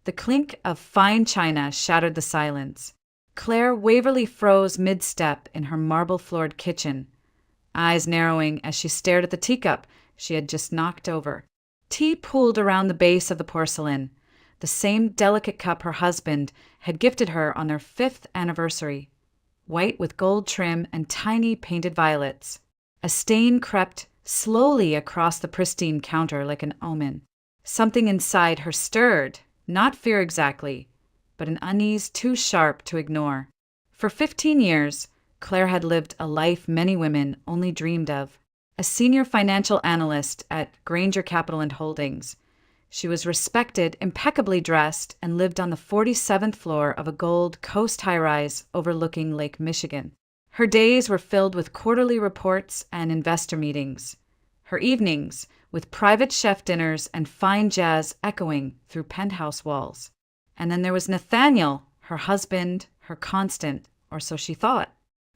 The clink of fine china shattered the silence. Claire Waverly froze mid-step in her marble-floored kitchen, eyes narrowing as she stared at the teacup she had just knocked over. Tea pooled around the base of the porcelain, the same delicate cup her husband had gifted her on their 5th anniversary, white with gold trim and tiny painted violets. A stain crept slowly across the pristine counter like an omen. Something inside her stirred, not fear exactly, but an unease too sharp to ignore. For 15 years, Claire had lived a life many women only dreamed of. A senior financial analyst at Granger Capital and Holdings, she was respected, impeccably dressed, and lived on the 47th floor of a Gold Coast high-rise overlooking Lake Michigan. Her days were filled with quarterly reports and investor meetings. Her evenings with private chef dinners and fine jazz echoing through penthouse walls. And then there was Nathaniel, her husband, her constant, or so she thought.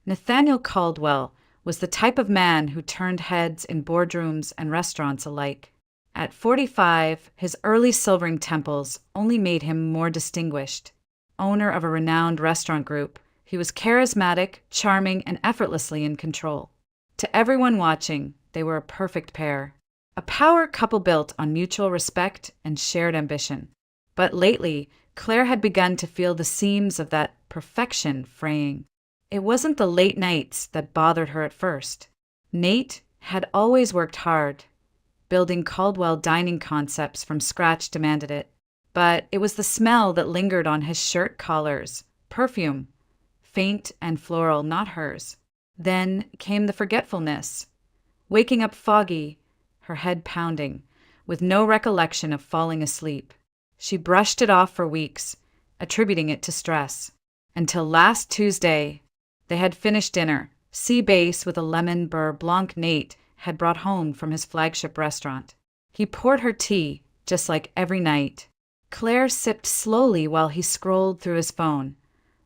Nathaniel Caldwell was the type of man who turned heads in boardrooms and restaurants alike. At 45, his early silvering temples only made him more distinguished. Owner of a renowned restaurant group, he was charismatic, charming, and effortlessly in control. To everyone watching, they were a perfect pair. A power couple built on mutual respect and shared ambition. But lately, Claire had begun to feel the seams of that perfection fraying. It wasn't the late nights that bothered her at first. Nate had always worked hard. Building Caldwell dining concepts from scratch demanded it. But it was the smell that lingered on his shirt collars, perfume, faint and floral, not hers. Then came the forgetfulness, waking up foggy, her head pounding, with no recollection of falling asleep. She brushed it off for weeks, attributing it to stress. Until last Tuesday, they had finished dinner, sea base with a lemon beurre blanc Nate had brought home from his flagship restaurant. He poured her tea, just like every night. Claire sipped slowly while he scrolled through his phone,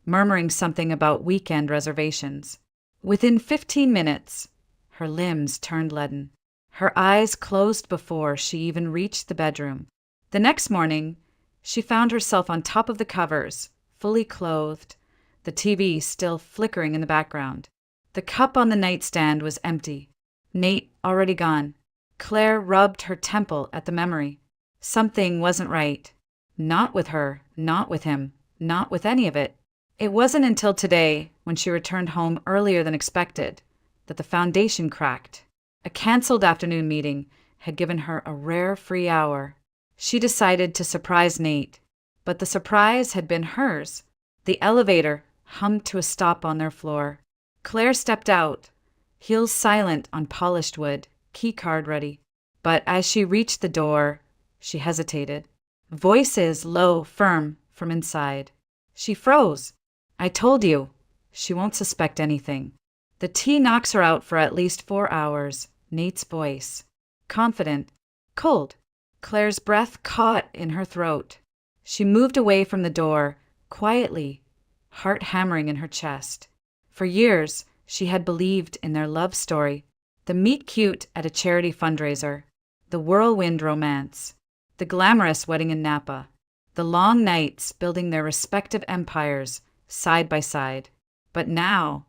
murmuring something about weekend reservations. Within 15 minutes, her limbs turned leaden. Her eyes closed before she even reached the bedroom. The next morning, she found herself on top of the covers, fully clothed, the TV still flickering in the background. The cup on the nightstand was empty. Nate already gone. Claire rubbed her temple at the memory. Something wasn't right. Not with her, not with him, not with any of it. It wasn't until today, when she returned home earlier than expected, that the foundation cracked. A canceled afternoon meeting had given her a rare free hour. She decided to surprise Nate, but the surprise had been hers. The elevator hummed to a stop on their floor. Claire stepped out, heels silent on polished wood, key card ready. But as she reached the door, she hesitated. Voices low, firm, from inside. She froze. I told you, she won't suspect anything. The tea knocks her out for at least 4 hours. Nate's voice. Confident. Cold. Claire's breath caught in her throat. She moved away from the door, quietly, heart hammering in her chest. For years, she had believed in their love story. The meet-cute at a charity fundraiser. The whirlwind romance. The glamorous wedding in Napa. The long nights building their respective empires side by side. But now,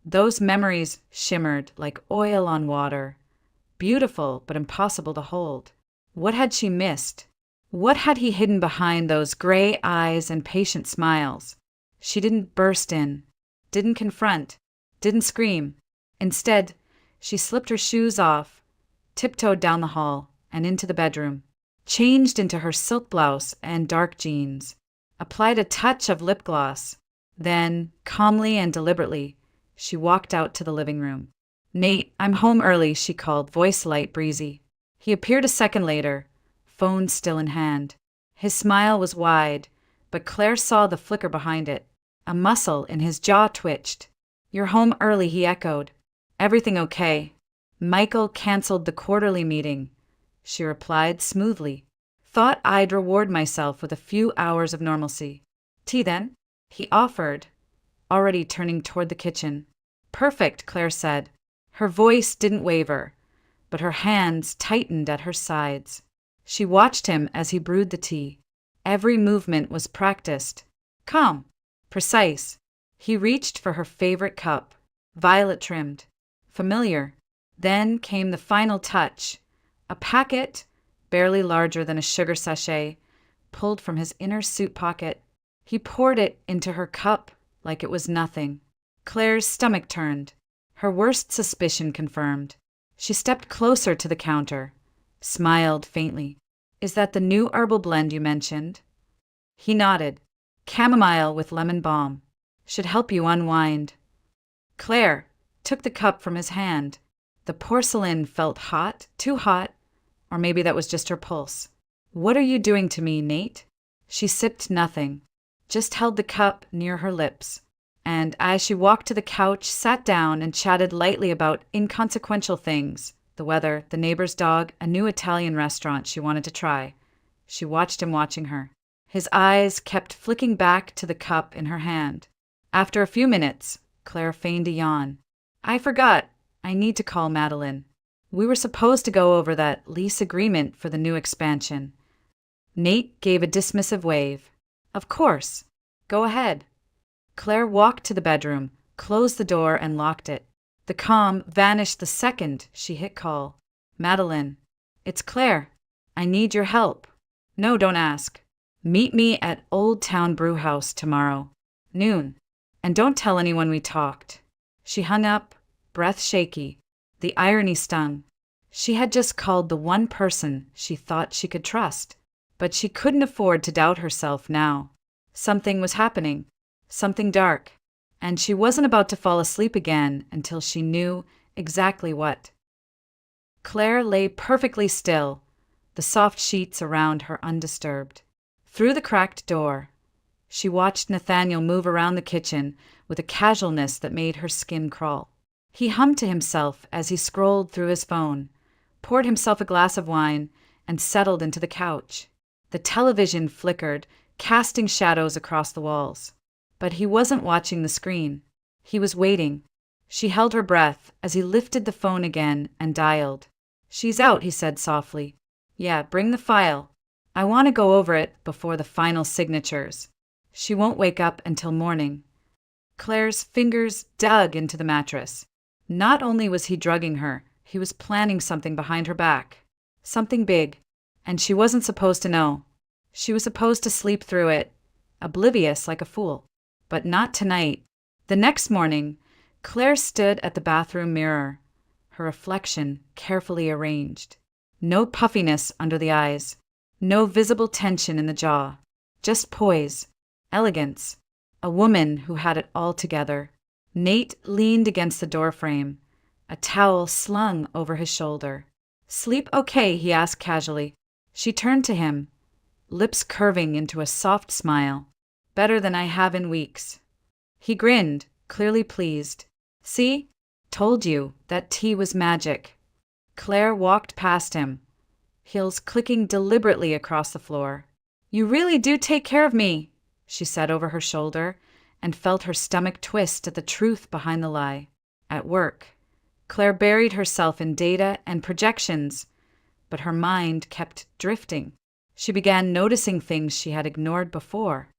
those memories shimmered like oil on water. Beautiful, but impossible to hold. What had she missed? What had he hidden behind those gray eyes and patient smiles? She didn't burst in, didn't confront, didn't scream. Instead, she slipped her shoes off, tiptoed down the hall and into the bedroom, changed into her silk blouse and dark jeans, applied a touch of lip gloss. Then, calmly and deliberately, she walked out to the living room. Nate, I'm home early, she called, voice light, breezy. He appeared a second later, phone still in hand. His smile was wide, but Claire saw the flicker behind it. A muscle in his jaw twitched. You're home early, he echoed. Everything okay? Michael canceled the quarterly meeting, she replied smoothly. Thought I'd reward myself with a few hours of normalcy. Tea then? He offered, already turning toward the kitchen. Perfect, Claire said. Her voice didn't waver, but her hands tightened at her sides. She watched him as he brewed the tea. Every movement was practiced. Calm. Precise. He reached for her favorite cup, violet trimmed. Familiar. Then came the final touch. A packet, barely larger than a sugar sachet, pulled from his inner suit pocket. He poured it into her cup like it was nothing. Claire's stomach turned, her worst suspicion confirmed. She stepped closer to the counter, smiled faintly. Is that the new herbal blend you mentioned? He nodded. Chamomile with lemon balm. Should help you unwind. Claire took the cup from his hand. The porcelain felt hot, too hot, or maybe that was just her pulse. What are you doing to me, Nate? She sipped nothing, just held the cup near her lips, and as she walked to the couch, sat down and chatted lightly about inconsequential things, the weather, the neighbor's dog, a new Italian restaurant she wanted to try. She watched him watching her. His eyes kept flicking back to the cup in her hand. After a few minutes, Claire feigned a yawn. I forgot. I need to call Madeline. We were supposed to go over that lease agreement for the new expansion. Nate gave a dismissive wave. Of course. Go ahead. Claire walked to the bedroom, closed the door, and locked it. The calm vanished the second she hit call. Madeline. It's Claire. I need your help. No, don't ask. Meet me at Old Town Brewhouse tomorrow. Noon. And don't tell anyone we talked. She hung up, breath shaky. The irony stung. She had just called the one person she thought she could trust. But she couldn't afford to doubt herself now. Something was happening. Something dark. And she wasn't about to fall asleep again until she knew exactly what. Claire lay perfectly still, the soft sheets around her undisturbed. Through the cracked door, she watched Nathaniel move around the kitchen with a casualness that made her skin crawl. He hummed to himself as he scrolled through his phone, poured himself a glass of wine, and settled into the couch. The television flickered, casting shadows across the walls. But he wasn't watching the screen. He was waiting. She held her breath as he lifted the phone again and dialed. She's out, he said softly. Yeah, bring the file. I want to go over it before the final signatures. She won't wake up until morning. Claire's fingers dug into the mattress. Not only was he drugging her, he was planning something behind her back. Something big. And she wasn't supposed to know. She was supposed to sleep through it, oblivious like a fool. But not tonight. The next morning, Claire stood at the bathroom mirror, her reflection carefully arranged. No puffiness under the eyes, no visible tension in the jaw, just poise, elegance, a woman who had it all together. Nate leaned against the doorframe, a towel slung over his shoulder. Sleep okay? He asked casually. She turned to him, lips curving into a soft smile. Better than I have in weeks. He grinned, clearly pleased. See? Told you, that tea was magic. Claire walked past him, heels clicking deliberately across the floor. You really do take care of me, she said over her shoulder, and felt her stomach twist at the truth behind the lie. At work, Claire buried herself in data and projections, but her mind kept drifting. She began noticing things she had ignored before.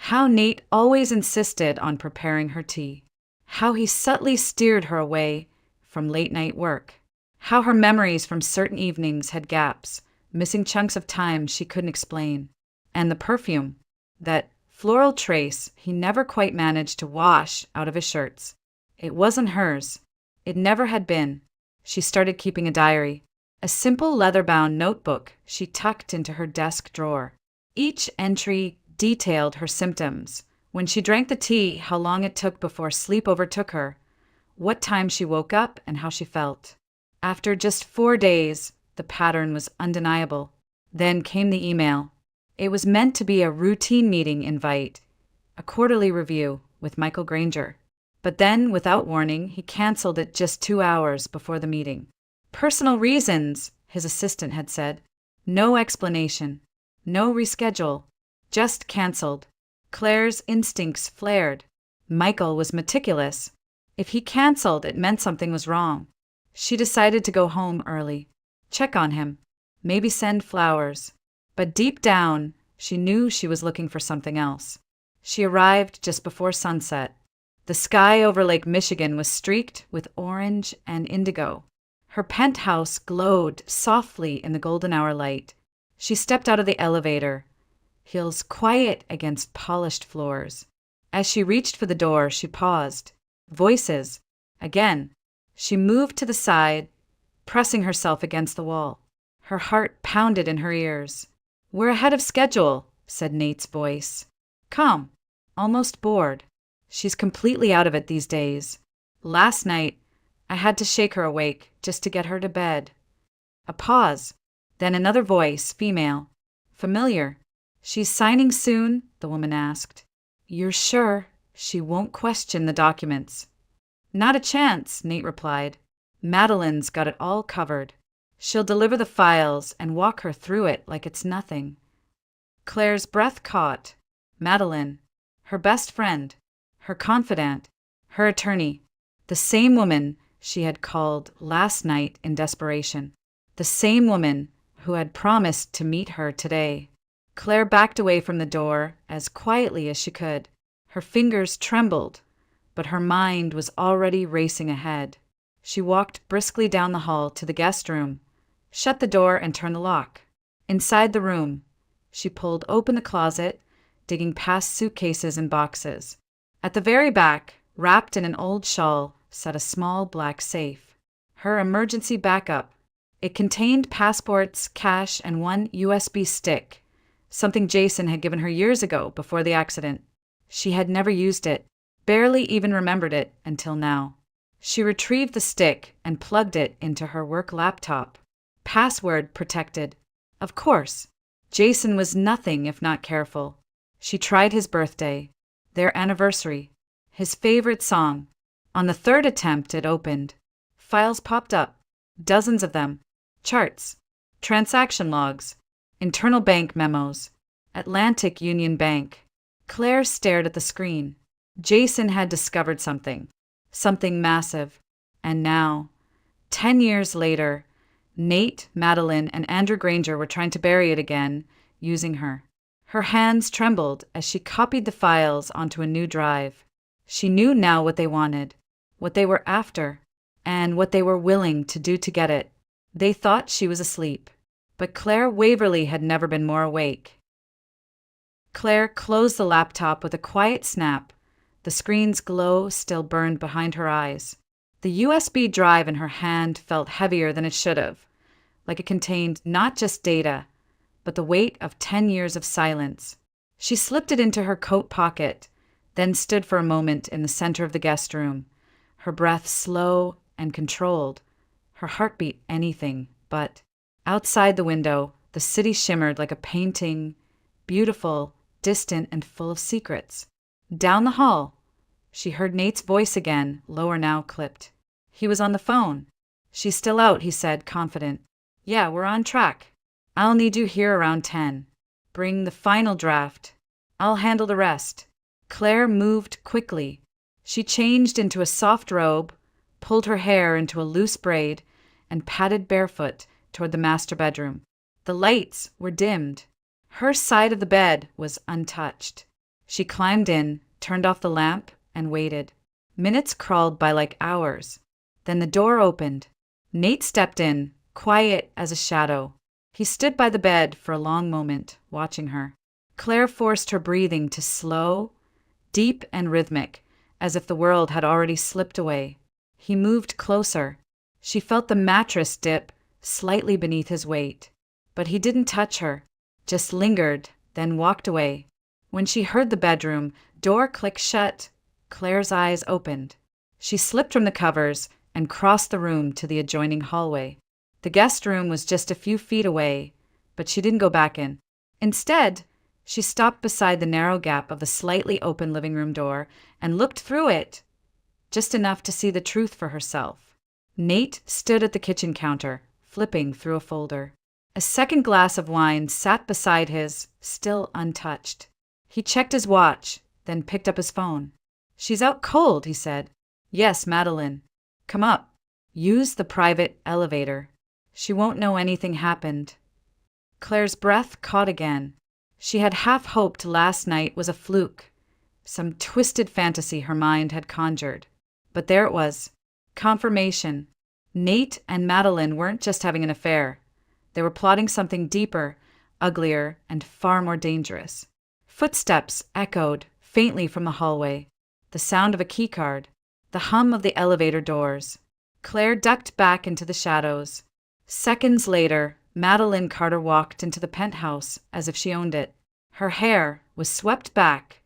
How Nate always insisted on preparing her tea. How he subtly steered her away from late-night work. How her memories from certain evenings had gaps, missing chunks of time she couldn't explain. And the perfume, that floral trace he never quite managed to wash out of his shirts. It wasn't hers. It never had been. She started keeping a diary. A simple leather-bound notebook she tucked into her desk drawer. Each entry detailed her symptoms. When she drank the tea, how long it took before sleep overtook her, what time she woke up, and how she felt. After just 4 days, the pattern was undeniable. Then came the email. It was meant to be a routine meeting invite, a quarterly review with Michael Granger. But then, without warning, he canceled it just 2 hours before the meeting. Personal reasons, his assistant had said. No explanation. No reschedule. Just canceled. Claire's instincts flared. Michael was meticulous. If he canceled, it meant something was wrong. She decided to go home early, check on him, maybe send flowers. But deep down, She knew she was looking for something else. She arrived just before sunset. The sky over Lake Michigan was streaked with orange and indigo. Her penthouse glowed softly in the golden hour light. She stepped out of the elevator, heels quiet against polished floors. As she reached for the door, she paused. Voices. Again. She moved to the side, pressing herself against the wall. Her heart pounded in her ears. "We're ahead of schedule," said Nate's voice. Calm, almost bored. She's completely out of it these days. Last night, I had to shake her awake just to get her to bed. A pause. Then another voice, female. Familiar. "She's signing soon?" the woman asked. "You're sure she won't question the documents?" "Not a chance," Nate replied. "Madeline's got it all covered. She'll deliver the files and walk her through it like it's nothing." Claire's breath caught. Madeline. Her best friend. Her confidant. Her attorney. The same woman she had called last night in desperation. The same woman who had promised to meet her today. Claire backed away from the door as quietly as she could. Her fingers trembled, but her mind was already racing ahead. She walked briskly down the hall to the guest room, shut the door and turned the lock. Inside the room, she pulled open the closet, digging past suitcases and boxes. At the very back, wrapped in an old shawl, sat a small black safe. Her emergency backup. It contained passports, cash, and one USB stick, something Jason had given her years ago before the accident. She had never used it, barely even remembered it until now. She retrieved the stick and plugged it into her work laptop. Password protected. Of course. Jason was nothing if not careful. She tried his birthday, their anniversary, his favorite song. On the third attempt, it opened. Files popped up, dozens of them. Charts, transaction logs, internal bank memos, Atlantic Union Bank. Claire stared at the screen. Jason had discovered something massive. And now, 10 years later, Nate, Madeline, and Andrew Granger were trying to bury it again, using her. Her hands trembled as she copied the files onto a new drive. She knew now what they wanted, what they were after, and what they were willing to do to get it. They thought she was asleep, but Claire Waverly had never been more awake. Claire closed the laptop with a quiet snap. The screen's glow still burned behind her eyes. The USB drive in her hand felt heavier than it should have, like it contained not just data, but the weight of 10 years of silence. She slipped it into her coat pocket, then stood for a moment in the center of the guest room, her breath slow and controlled, her heartbeat anything but. Outside the window, the city shimmered like a painting, beautiful, distant, and full of secrets. Down the hall, she heard Nate's voice again, lower now, clipped. He was on the phone. "She's still out," he said, confident. "Yeah, we're on track. I'll need you here around 10. Bring the final draft. I'll handle the rest." Claire moved quickly. She changed into a soft robe, pulled her hair into a loose braid, and padded barefoot toward the master bedroom. The lights were dimmed. Her side of the bed was untouched. She climbed in, turned off the lamp, and waited. Minutes crawled by like hours. Then the door opened. Nate stepped in, quiet as a shadow. He stood by the bed for a long moment, watching her. Claire forced her breathing to slow, deep and rhythmic, as if the world had already slipped away. He moved closer. She felt the mattress dip slightly beneath his weight. But he didn't touch her, just lingered, then walked away. When she heard the bedroom door click shut, Claire's eyes opened. She slipped from the covers and crossed the room to the adjoining hallway. The guest room was just a few feet away, but she didn't go back in. Instead, she stopped beside the narrow gap of the slightly open living room door and looked through it, just enough to see the truth for herself. Nate stood at the kitchen counter, flipping through a folder. A second glass of wine sat beside his, still untouched. He checked his watch, then picked up his phone. "She's out cold," he said. "Yes, Madeline. Come up. Use the private elevator. She won't know anything happened." Claire's breath caught again. She had half hoped last night was a fluke, some twisted fantasy her mind had conjured. But there it was. Confirmation. Nate and Madeline weren't just having an affair. They were plotting something deeper, uglier, and far more dangerous. Footsteps echoed faintly from the hallway, the sound of a keycard, the hum of the elevator doors. Claire ducked back into the shadows. Seconds later, Madeline Carter walked into the penthouse as if she owned it. Her hair was swept back,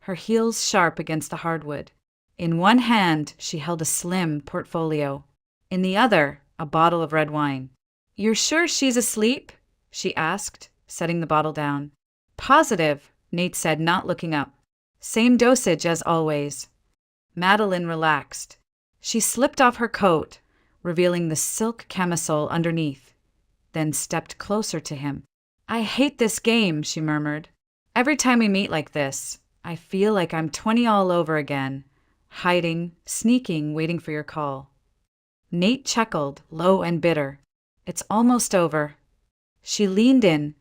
her heels sharp against the hardwood. In one hand, she held a slim portfolio. In the other, a bottle of red wine. "You're sure she's asleep?" she asked, setting the bottle down. "Positive," Nate said, not looking up. "Same dosage as always." Madeline relaxed. She slipped off her coat, revealing the silk camisole underneath, then stepped closer to him. "I hate this game," she murmured. "Every time we meet like this, I feel like I'm 20 all over again, hiding, sneaking, waiting for your call." Nate chuckled, low and bitter. "It's almost over." She leaned in,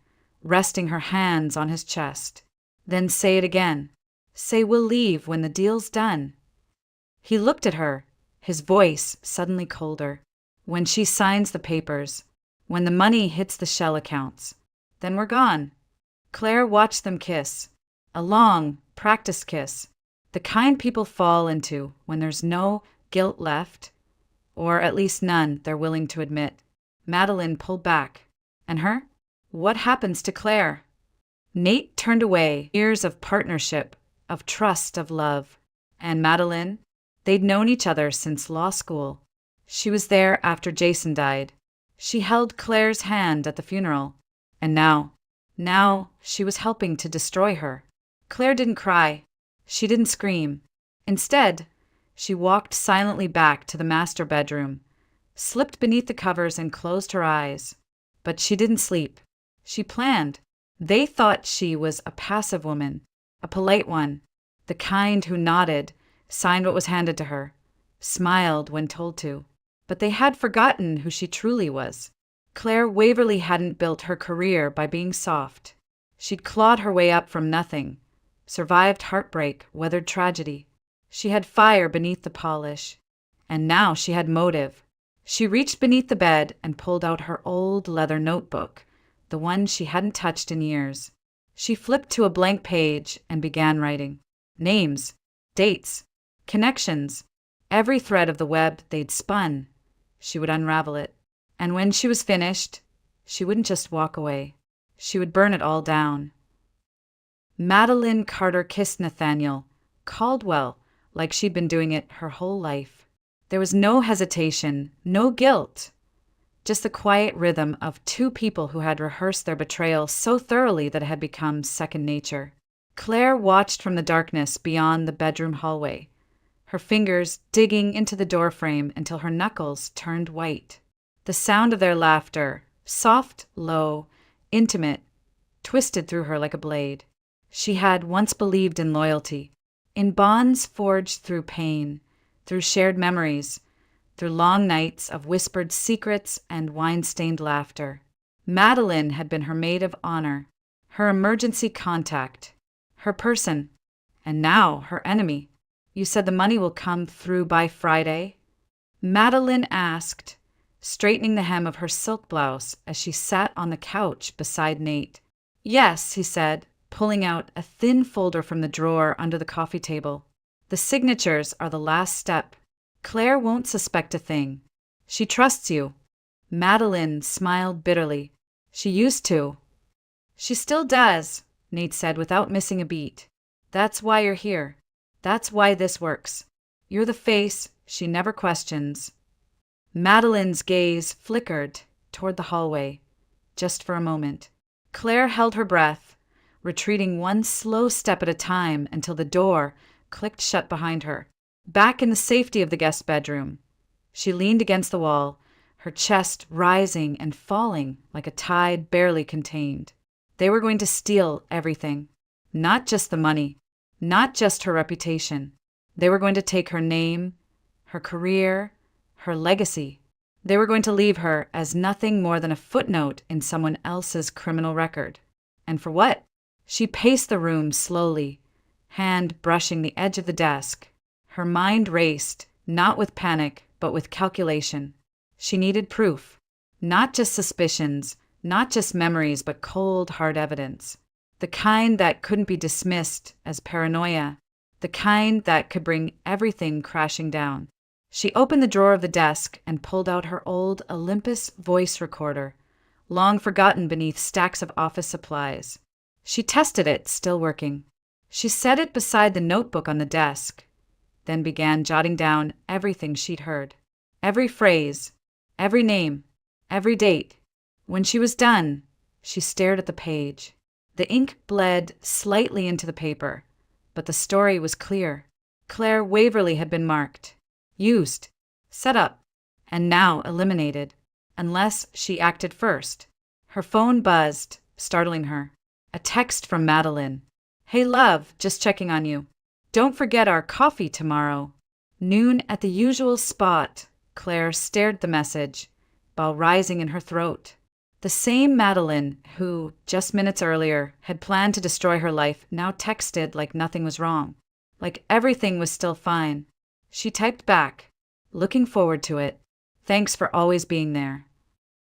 resting her hands on his chest. "Then say it again. Say we'll leave when the deal's done." He looked at her, his voice suddenly colder. "When she signs the papers, when the money hits the shell accounts, then we're gone." Claire watched them kiss. A long, practiced kiss. The kind people fall into when there's no guilt left, or at least none they're willing to admit. Madeline pulled back. And her? What happens to Claire? Nate turned away, years of partnership, of trust, of love. And Madeline? They'd known each other since law school. She was there after Jason died. She held Claire's hand at the funeral. And now she was helping to destroy her. Claire didn't cry. She didn't scream. Instead, she walked silently back to the master bedroom, slipped beneath the covers and closed her eyes. But she didn't sleep. She planned. They thought she was a passive woman, a polite one, the kind who nodded, signed what was handed to her, smiled when told to. But they had forgotten who she truly was. Claire Waverly hadn't built her career by being soft. She'd clawed her way up from nothing, survived heartbreak, weathered tragedy. She had fire beneath the polish. And now she had motive. She reached beneath the bed and pulled out her old leather notebook, the one she hadn't touched in years. She flipped to a blank page and began writing. Names, dates, connections, every thread of the web they'd spun. She would unravel it. And when she was finished, she wouldn't just walk away. She would burn it all down. Madeline Carter kissed Nathaniel, Caldwell, like she'd been doing it her whole life. There was no hesitation, no guilt, just the quiet rhythm of two people who had rehearsed their betrayal so thoroughly that it had become second nature. Claire watched from the darkness beyond the bedroom hallway, her fingers digging into the doorframe until her knuckles turned white. The sound of their laughter, soft, low, intimate, twisted through her like a blade. She had once believed in loyalty, in bonds forged through pain, through shared memories, through long nights of whispered secrets and wine-stained laughter. Madeline had been her maid of honor, her emergency contact, her person, and now her enemy. "You said the money will come through by Friday?" Madeline asked, straightening the hem of her silk blouse as she sat on the couch beside Nate. "Yes," he said, pulling out a thin folder from the drawer under the coffee table. "The signatures are the last step. Claire won't suspect a thing. She trusts you." Madeline smiled bitterly. "She used to." "She still does," Nate said without missing a beat. "That's why you're here. That's why this works. You're the face she never questions." Madeline's gaze flickered toward the hallway, just for a moment. Claire held her breath, retreating one slow step at a time until the door clicked shut behind her. Back in the safety of the guest bedroom, she leaned against the wall, her chest rising and falling like a tide barely contained. They were going to steal everything. Not just the money, not just her reputation. They were going to take her name, her career, her legacy. They were going to leave her as nothing more than a footnote in someone else's criminal record. And for what? She paced the room slowly, hand brushing the edge of the desk. Her mind raced, not with panic, but with calculation. She needed proof. Not just suspicions, not just memories, but cold, hard evidence. The kind that couldn't be dismissed as paranoia. The kind that could bring everything crashing down. She opened the drawer of the desk and pulled out her old Olympus voice recorder, long forgotten beneath stacks of office supplies. She tested it, still working. She set it beside the notebook on the desk, then began jotting down everything she'd heard. Every phrase, every name, every date. When she was done, she stared at the page. The ink bled slightly into the paper, but the story was clear. Claire Waverly had been marked, used, set up, and now eliminated, unless she acted first. Her phone buzzed, startling her. A text from Madeline. "Hey love, just checking on you. Don't forget our coffee tomorrow. Noon at the usual spot." Claire stared at the message, ball rising in her throat. The same Madeline who, just minutes earlier, had planned to destroy her life now texted like nothing was wrong, like everything was still fine. She typed back, looking forward to it. "Thanks for always being there."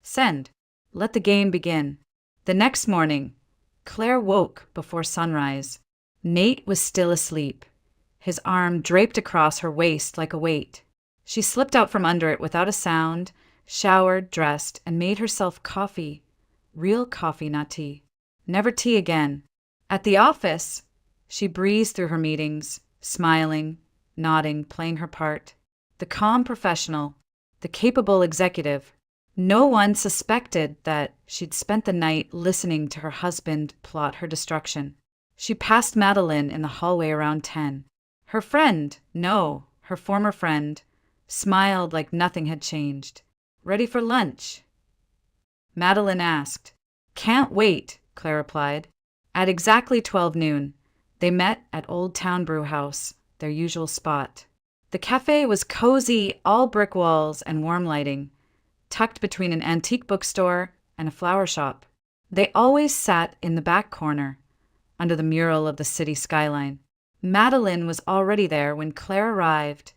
Send. Let the game begin. The next morning, Claire woke before sunrise. Nate was still asleep, his arm draped across her waist like a weight. She slipped out from under it without a sound, showered, dressed, and made herself coffee. Real coffee, not tea. Never tea again. At the office, she breezed through her meetings, smiling, nodding, playing her part. The calm professional, the capable executive. No one suspected that she'd spent the night listening to her husband plot her destruction. She passed Madeline in the hallway around 10. Her friend, no, her former friend, smiled like nothing had changed. "Ready for lunch?" Madeline asked. "Can't wait," Claire replied. At exactly 12 noon, they met at Old Town Brew House, their usual spot. The cafe was cozy, all brick walls and warm lighting, tucked between an antique bookstore and a flower shop. They always sat in the back corner, under the mural of the city skyline. Madeline was already there when Claire arrived,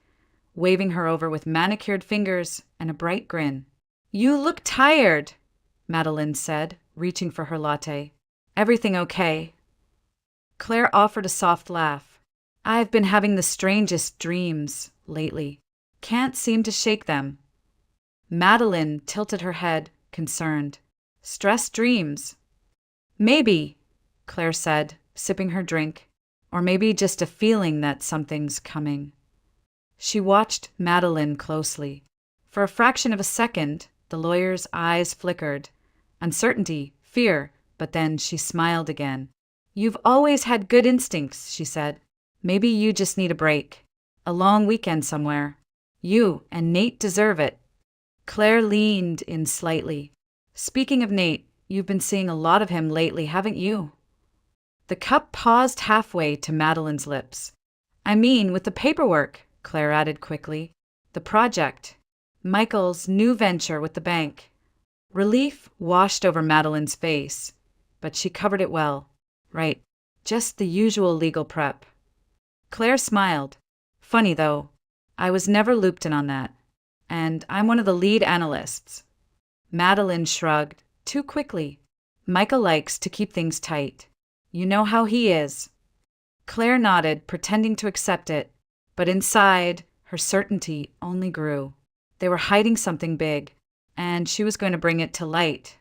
waving her over with manicured fingers and a bright grin. "You look tired," Madeline said, reaching for her latte. "Everything okay?" Claire offered a soft laugh. "I've been having the strangest dreams lately. Can't seem to shake them." Madeline tilted her head, concerned. "Stress dreams?" "Maybe," Claire said, sipping her drink. "Or maybe just a feeling that something's coming." She watched Madeline closely. For a fraction of a second, the lawyer's eyes flickered. Uncertainty, fear, but then she smiled again. "You've always had good instincts," she said. "Maybe you just need a break. A long weekend somewhere. You and Nate deserve it." Claire leaned in slightly. "Speaking of Nate, you've been seeing a lot of him lately, haven't you?" The cup paused halfway to Madeline's lips. "I mean, with the paperwork," Claire added quickly. "The project. Michael's new venture with the bank." Relief washed over Madeline's face, but she covered it well. "Right. Just the usual legal prep." Claire smiled. "Funny, though. I was never looped in on that. And I'm one of the lead analysts." Madeline shrugged, too quickly. "Michael likes to keep things tight. You know how he is." Claire nodded, pretending to accept it, but inside, her certainty only grew. They were hiding something big, and she was going to bring it to light.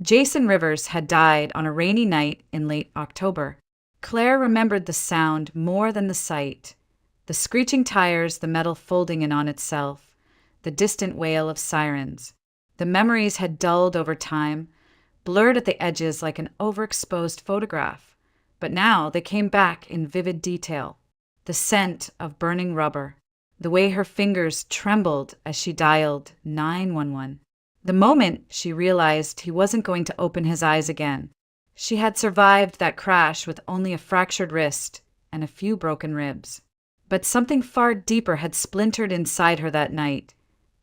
Jason Rivers had died on a rainy night in late October. Claire remembered the sound more than the sight. The screeching tires, the metal folding in on itself, the distant wail of sirens. The memories had dulled over time, blurred at the edges like an overexposed photograph. But now they came back in vivid detail. The scent of burning rubber, the way her fingers trembled as she dialed 911. The moment she realized he wasn't going to open his eyes again. She had survived that crash with only a fractured wrist and a few broken ribs. But something far deeper had splintered inside her that night,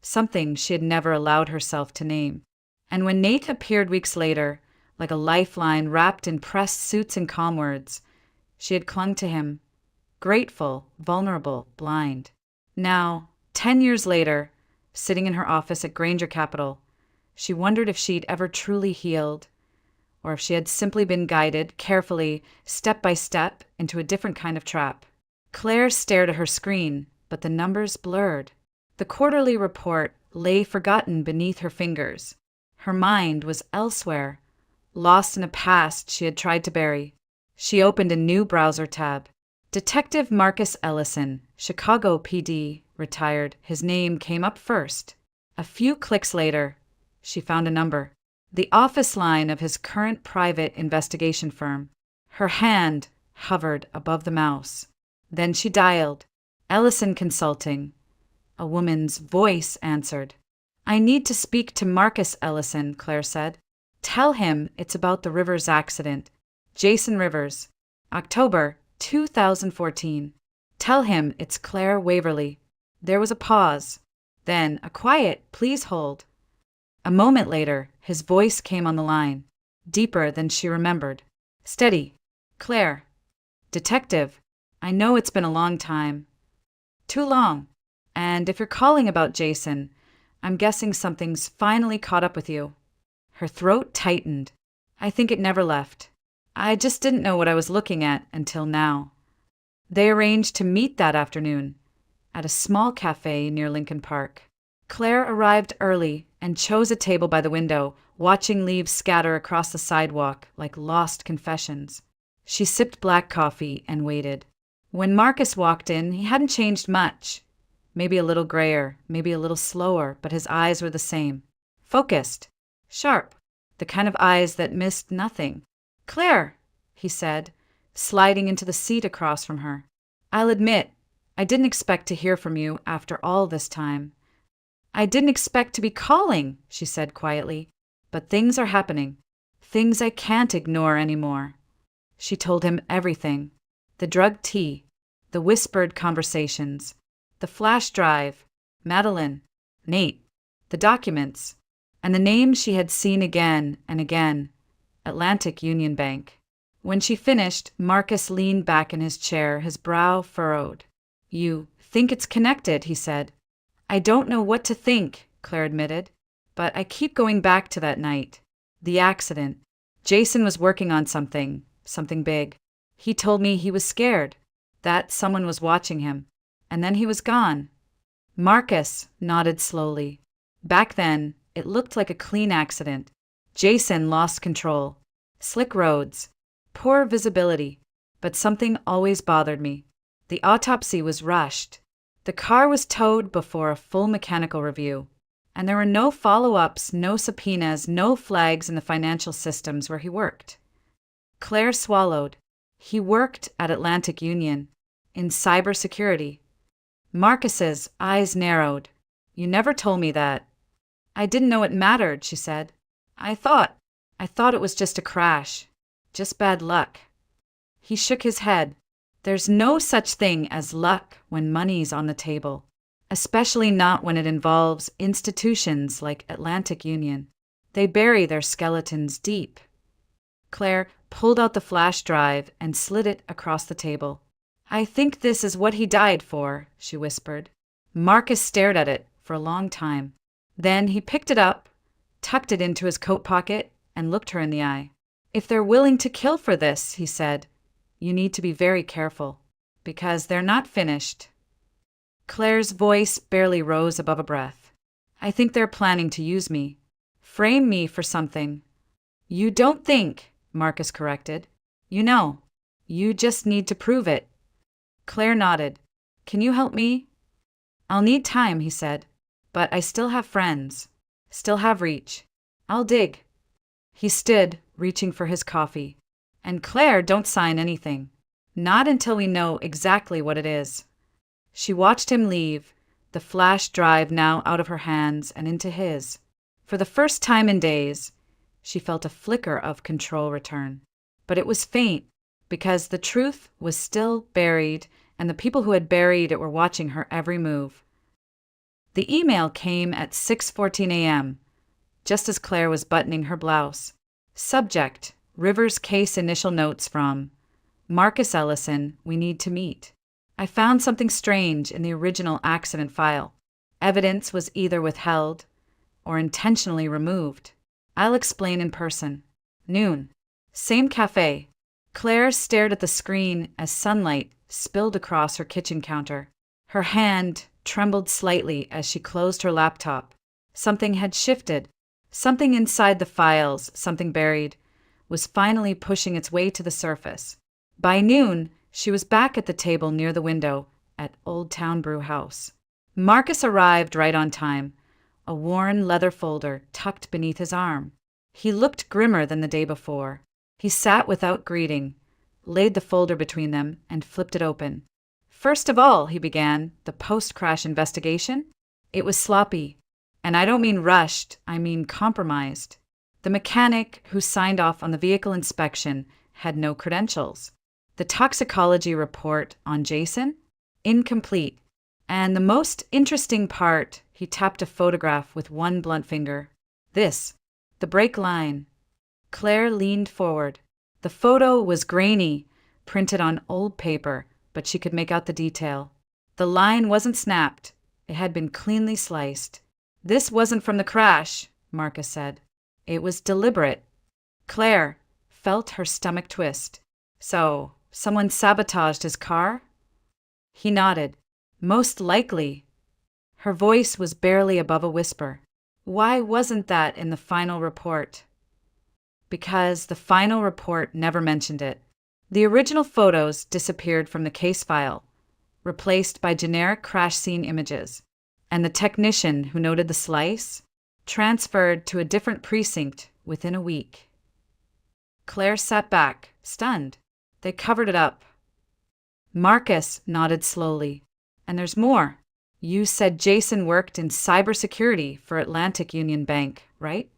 something she had never allowed herself to name. And when Nate appeared weeks later, like a lifeline wrapped in pressed suits and calm words. She had clung to him, grateful, vulnerable, blind. Now, 10 years later, sitting in her office at Granger Capital, she wondered if she'd ever truly healed, or if she had simply been guided, carefully, step by step, into a different kind of trap. Claire stared at her screen, but the numbers blurred. The quarterly report lay forgotten beneath her fingers. Her mind was elsewhere, lost in a past she had tried to bury. She opened a new browser tab. Detective Marcus Ellison, Chicago PD, retired. His name came up first. A few clicks later, she found a number. The office line of his current private investigation firm. Her hand hovered above the mouse. Then she dialed. Ellison Consulting. A woman's voice answered. "I need to speak to Marcus Ellison," Claire said. "Tell him it's about the Rivers accident. Jason Rivers. October 2014. Tell him it's Claire Waverly." There was a pause. Then a quiet, "Please hold." A moment later, his voice came on the line, deeper than she remembered. "Steady. Claire. Detective. I know it's been a long time. Too long. And if you're calling about Jason, I'm guessing something's finally caught up with you." Her throat tightened. "I think it never left. I just didn't know what I was looking at until now." They arranged to meet that afternoon at a small cafe near Lincoln Park. Claire arrived early and chose a table by the window, watching leaves scatter across the sidewalk like lost confessions. She sipped black coffee and waited. When Marcus walked in, he hadn't changed much. Maybe a little grayer, maybe a little slower, but his eyes were the same. Focused. Sharp. The kind of eyes that missed nothing. "Claire," he said, sliding into the seat across from her. "I'll admit, I didn't expect to hear from you after all this time." "I didn't expect to be calling," she said quietly. "But things are happening. Things I can't ignore anymore." She told him everything. The drugged tea, the whispered conversations, the flash drive, Madeline, Nate, the documents, and the name she had seen again and again, Atlantic Union Bank. When she finished, Marcus leaned back in his chair, his brow furrowed. "You think it's connected," he said. "I don't know what to think," Claire admitted, "but I keep going back to that night. The accident. Jason was working on something big. He told me he was scared, that someone was watching him, and then he was gone." Marcus nodded slowly. "Back then, it looked like a clean accident. Jason lost control. Slick roads, poor visibility, but something always bothered me. The autopsy was rushed. The car was towed before a full mechanical review, and there were no follow-ups, no subpoenas, no flags in the financial systems where he worked." Claire swallowed. He worked at Atlantic Union, in cybersecurity. Marcus's eyes narrowed. "You never told me that." "I didn't know it mattered," she said. I thought it was just a crash. Just bad luck." He shook his head. "There's no such thing as luck when money's on the table, especially not when it involves institutions like Atlantic Union. They bury their skeletons deep." Claire pulled out the flash drive and slid it across the table. "I think this is what he died for," she whispered. Marcus stared at it for a long time. Then he picked it up, tucked it into his coat pocket, and looked her in the eye. "If they're willing to kill for this," he said, "you need to be very careful, because they're not finished." Claire's voice barely rose above a breath. "I think they're planning to use me, frame me for something." "You don't think," Marcus corrected. "You know. You just need to prove it." Claire nodded. "Can you help me?" "I'll need time," he said, "but I still have friends, still have reach. I'll dig." He stood, reaching for his coffee. "And Claire, don't sign anything. Not until we know exactly what it is." She watched him leave, the flash drive now out of her hands and into his. For the first time in days, she felt a flicker of control return. But it was faint, because the truth was still buried, and the people who had buried it were watching her every move. The email came at 6:14 a.m., just as Claire was buttoning her blouse. Subject: Rivers case initial notes from Marcus Ellison, we need to meet. I found something strange in the original accident file. Evidence was either withheld or intentionally removed. I'll explain in person. Noon. Same cafe. Claire stared at the screen as sunlight spilled across her kitchen counter. Her hand trembled slightly as she closed her laptop. Something had shifted. Something inside the files, something buried, was finally pushing its way to the surface. By noon, she was back at the table near the window at Old Town Brew House. Marcus arrived right on time, a worn leather folder tucked beneath his arm. He looked grimmer than the day before. He sat without greeting, laid the folder between them, and flipped it open. First of all, he began, the post-crash investigation. It was sloppy. And I don't mean rushed, I mean compromised. The mechanic who signed off on the vehicle inspection had no credentials. The toxicology report on Jason? Incomplete. And the most interesting part, he tapped a photograph with one blunt finger. This, the brake line. Claire leaned forward. The photo was grainy, printed on old paper, but she could make out the detail. The line wasn't snapped. It had been cleanly sliced. This wasn't from the crash, Marcus said. It was deliberate. Claire felt her stomach twist. So, someone sabotaged his car? He nodded. Most likely. Her voice was barely above a whisper. Why wasn't that in the final report? Because the final report never mentioned it. The original photos disappeared from the case file, replaced by generic crash scene images, and the technician who noted the slice transferred to a different precinct within a week. Claire sat back, stunned. They covered it up. Marcus nodded slowly. And there's more. You said Jason worked in cybersecurity for Atlantic Union Bank, right?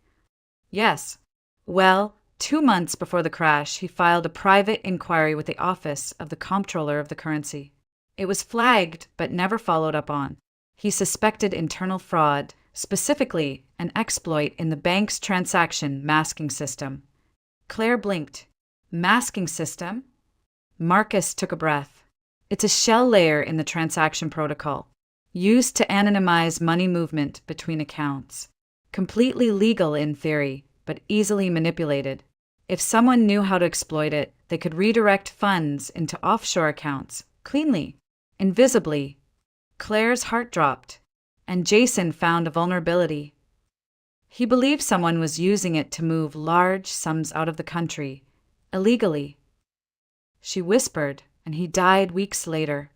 Yes. Well, 2 months before the crash, he filed a private inquiry with the Office of the Comptroller of the Currency. It was flagged, but never followed up on. He suspected internal fraud, specifically an exploit in the bank's transaction masking system. Claire blinked. Masking system? Marcus took a breath. It's a shell layer in the transaction protocol, used to anonymize money movement between accounts. Completely legal in theory, but easily manipulated. If someone knew how to exploit it, they could redirect funds into offshore accounts, cleanly, invisibly. Claire's heart dropped, and Jason found a vulnerability. He believed someone was using it to move large sums out of the country, illegally. She whispered, and he died weeks later.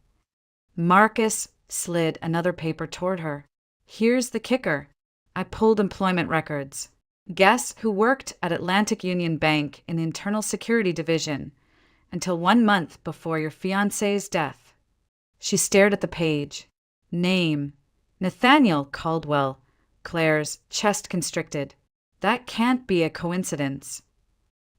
Marcus slid another paper toward her. Here's the kicker. I pulled employment records. Guess who worked at Atlantic Union Bank in the Internal Security Division until 1 month before your fiancé's death? She stared at the page. Name: Nathaniel Caldwell. Claire's chest constricted. That can't be a coincidence.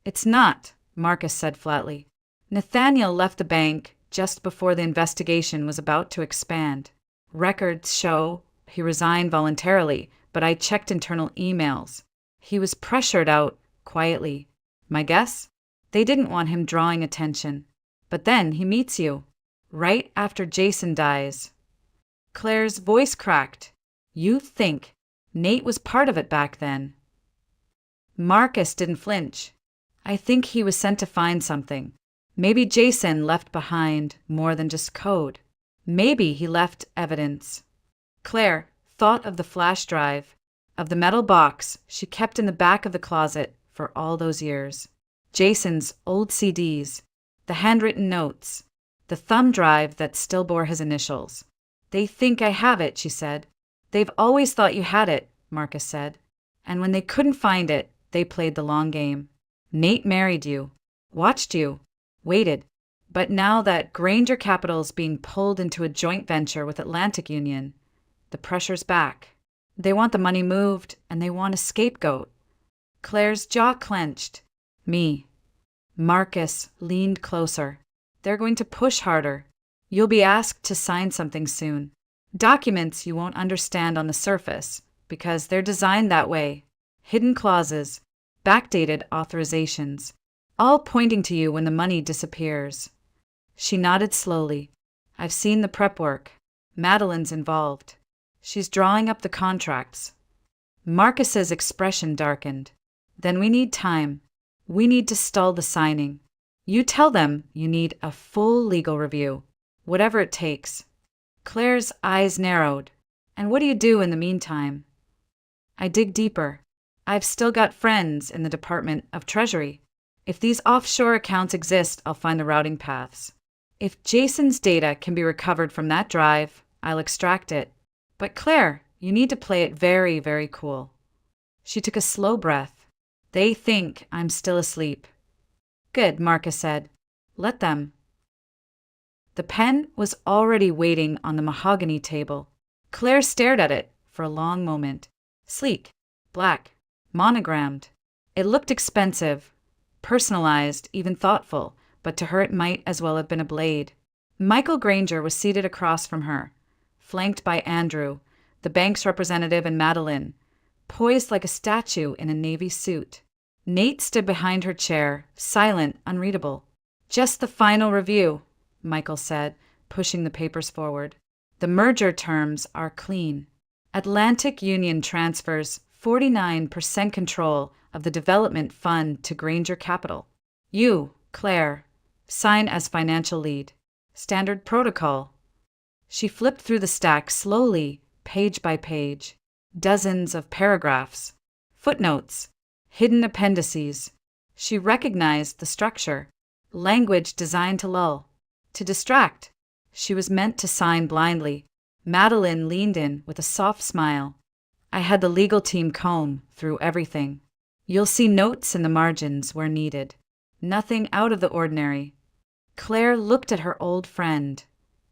It's not, Marcus said flatly. Nathaniel left the bank just before the investigation was about to expand. Records show he resigned voluntarily, but I checked internal emails. He was pressured out, quietly. My guess? They didn't want him drawing attention. But then he meets you, right after Jason dies. Claire's voice cracked. You think Nate was part of it back then? Marcus didn't flinch. I think he was sent to find something. Maybe Jason left behind more than just code. Maybe he left evidence. Claire thought of the flash drive, of the metal box she kept in the back of the closet for all those years. Jason's old CDs, the handwritten notes, the thumb drive that still bore his initials. They think I have it, she said. They've always thought you had it, Marcus said. And when they couldn't find it, they played the long game. Nate married you, watched you, waited. But now that Granger Capital's being pulled into a joint venture with Atlantic Union, the pressure's back. They want the money moved, and they want a scapegoat. Claire's jaw clenched. Me. Marcus leaned closer. They're going to push harder. You'll be asked to sign something soon. Documents you won't understand on the surface, because they're designed that way. Hidden clauses, backdated authorizations, all pointing to you when the money disappears. She nodded slowly. I've seen the prep work. Madeline's involved. She's drawing up the contracts. Marcus's expression darkened. Then we need time. We need to stall the signing. You tell them you need a full legal review, whatever it takes. Claire's eyes narrowed. And what do you do in the meantime? I dig deeper. I've still got friends in the Department of Treasury. If these offshore accounts exist, I'll find the routing paths. If Jason's data can be recovered from that drive, I'll extract it. But Claire, you need to play it very, very cool. She took a slow breath. They think I'm still asleep. Good, Marcus said. Let them. The pen was already waiting on the mahogany table. Claire stared at it for a long moment. Sleek, black, monogrammed. It looked expensive, personalized, even thoughtful, but to her it might as well have been a blade. Michael Granger was seated across from her, flanked by Andrew, the bank's representative, and Madeline, poised like a statue in a navy suit. Nate stood behind her chair, silent, unreadable. Just the final review, Michael said, pushing the papers forward. The merger terms are clean. Atlantic Union transfers 49% control of the development fund to Granger Capital. You, Claire, sign as financial lead. Standard protocol. She flipped through the stack slowly, page by page. Dozens of paragraphs. Footnotes. Hidden appendices. She recognized the structure. Language designed to lull. To distract. She was meant to sign blindly. Madeline leaned in with a soft smile. I had the legal team comb through everything. You'll see notes in the margins where needed. Nothing out of the ordinary. Claire looked at her old friend,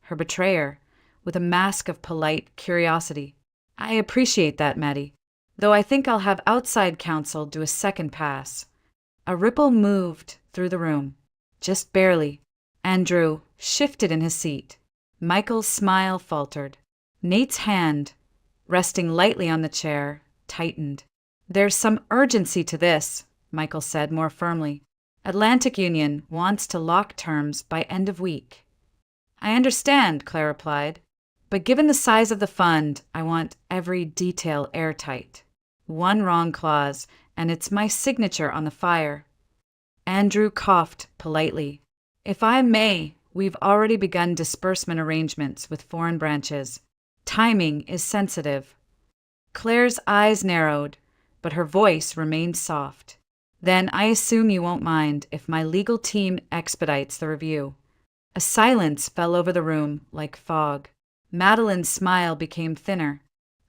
her betrayer, with a mask of polite curiosity. I appreciate that, Maddie, though I think I'll have outside counsel do a second pass. A ripple moved through the room, just barely. Andrew shifted in his seat. Michael's smile faltered. Nate's hand, resting lightly on the chair, tightened. There's some urgency to this, Michael said more firmly. Atlantic Union wants to lock terms by end of week. I understand, Claire replied, but given the size of the fund, I want every detail airtight. One wrong clause, and it's my signature on the fire. Andrew coughed politely. If I may, we've already begun disbursement arrangements with foreign branches. Timing is sensitive. Claire's eyes narrowed, but her voice remained soft. Then I assume you won't mind if my legal team expedites the review. A silence fell over the room like fog. Madeline's smile became thinner.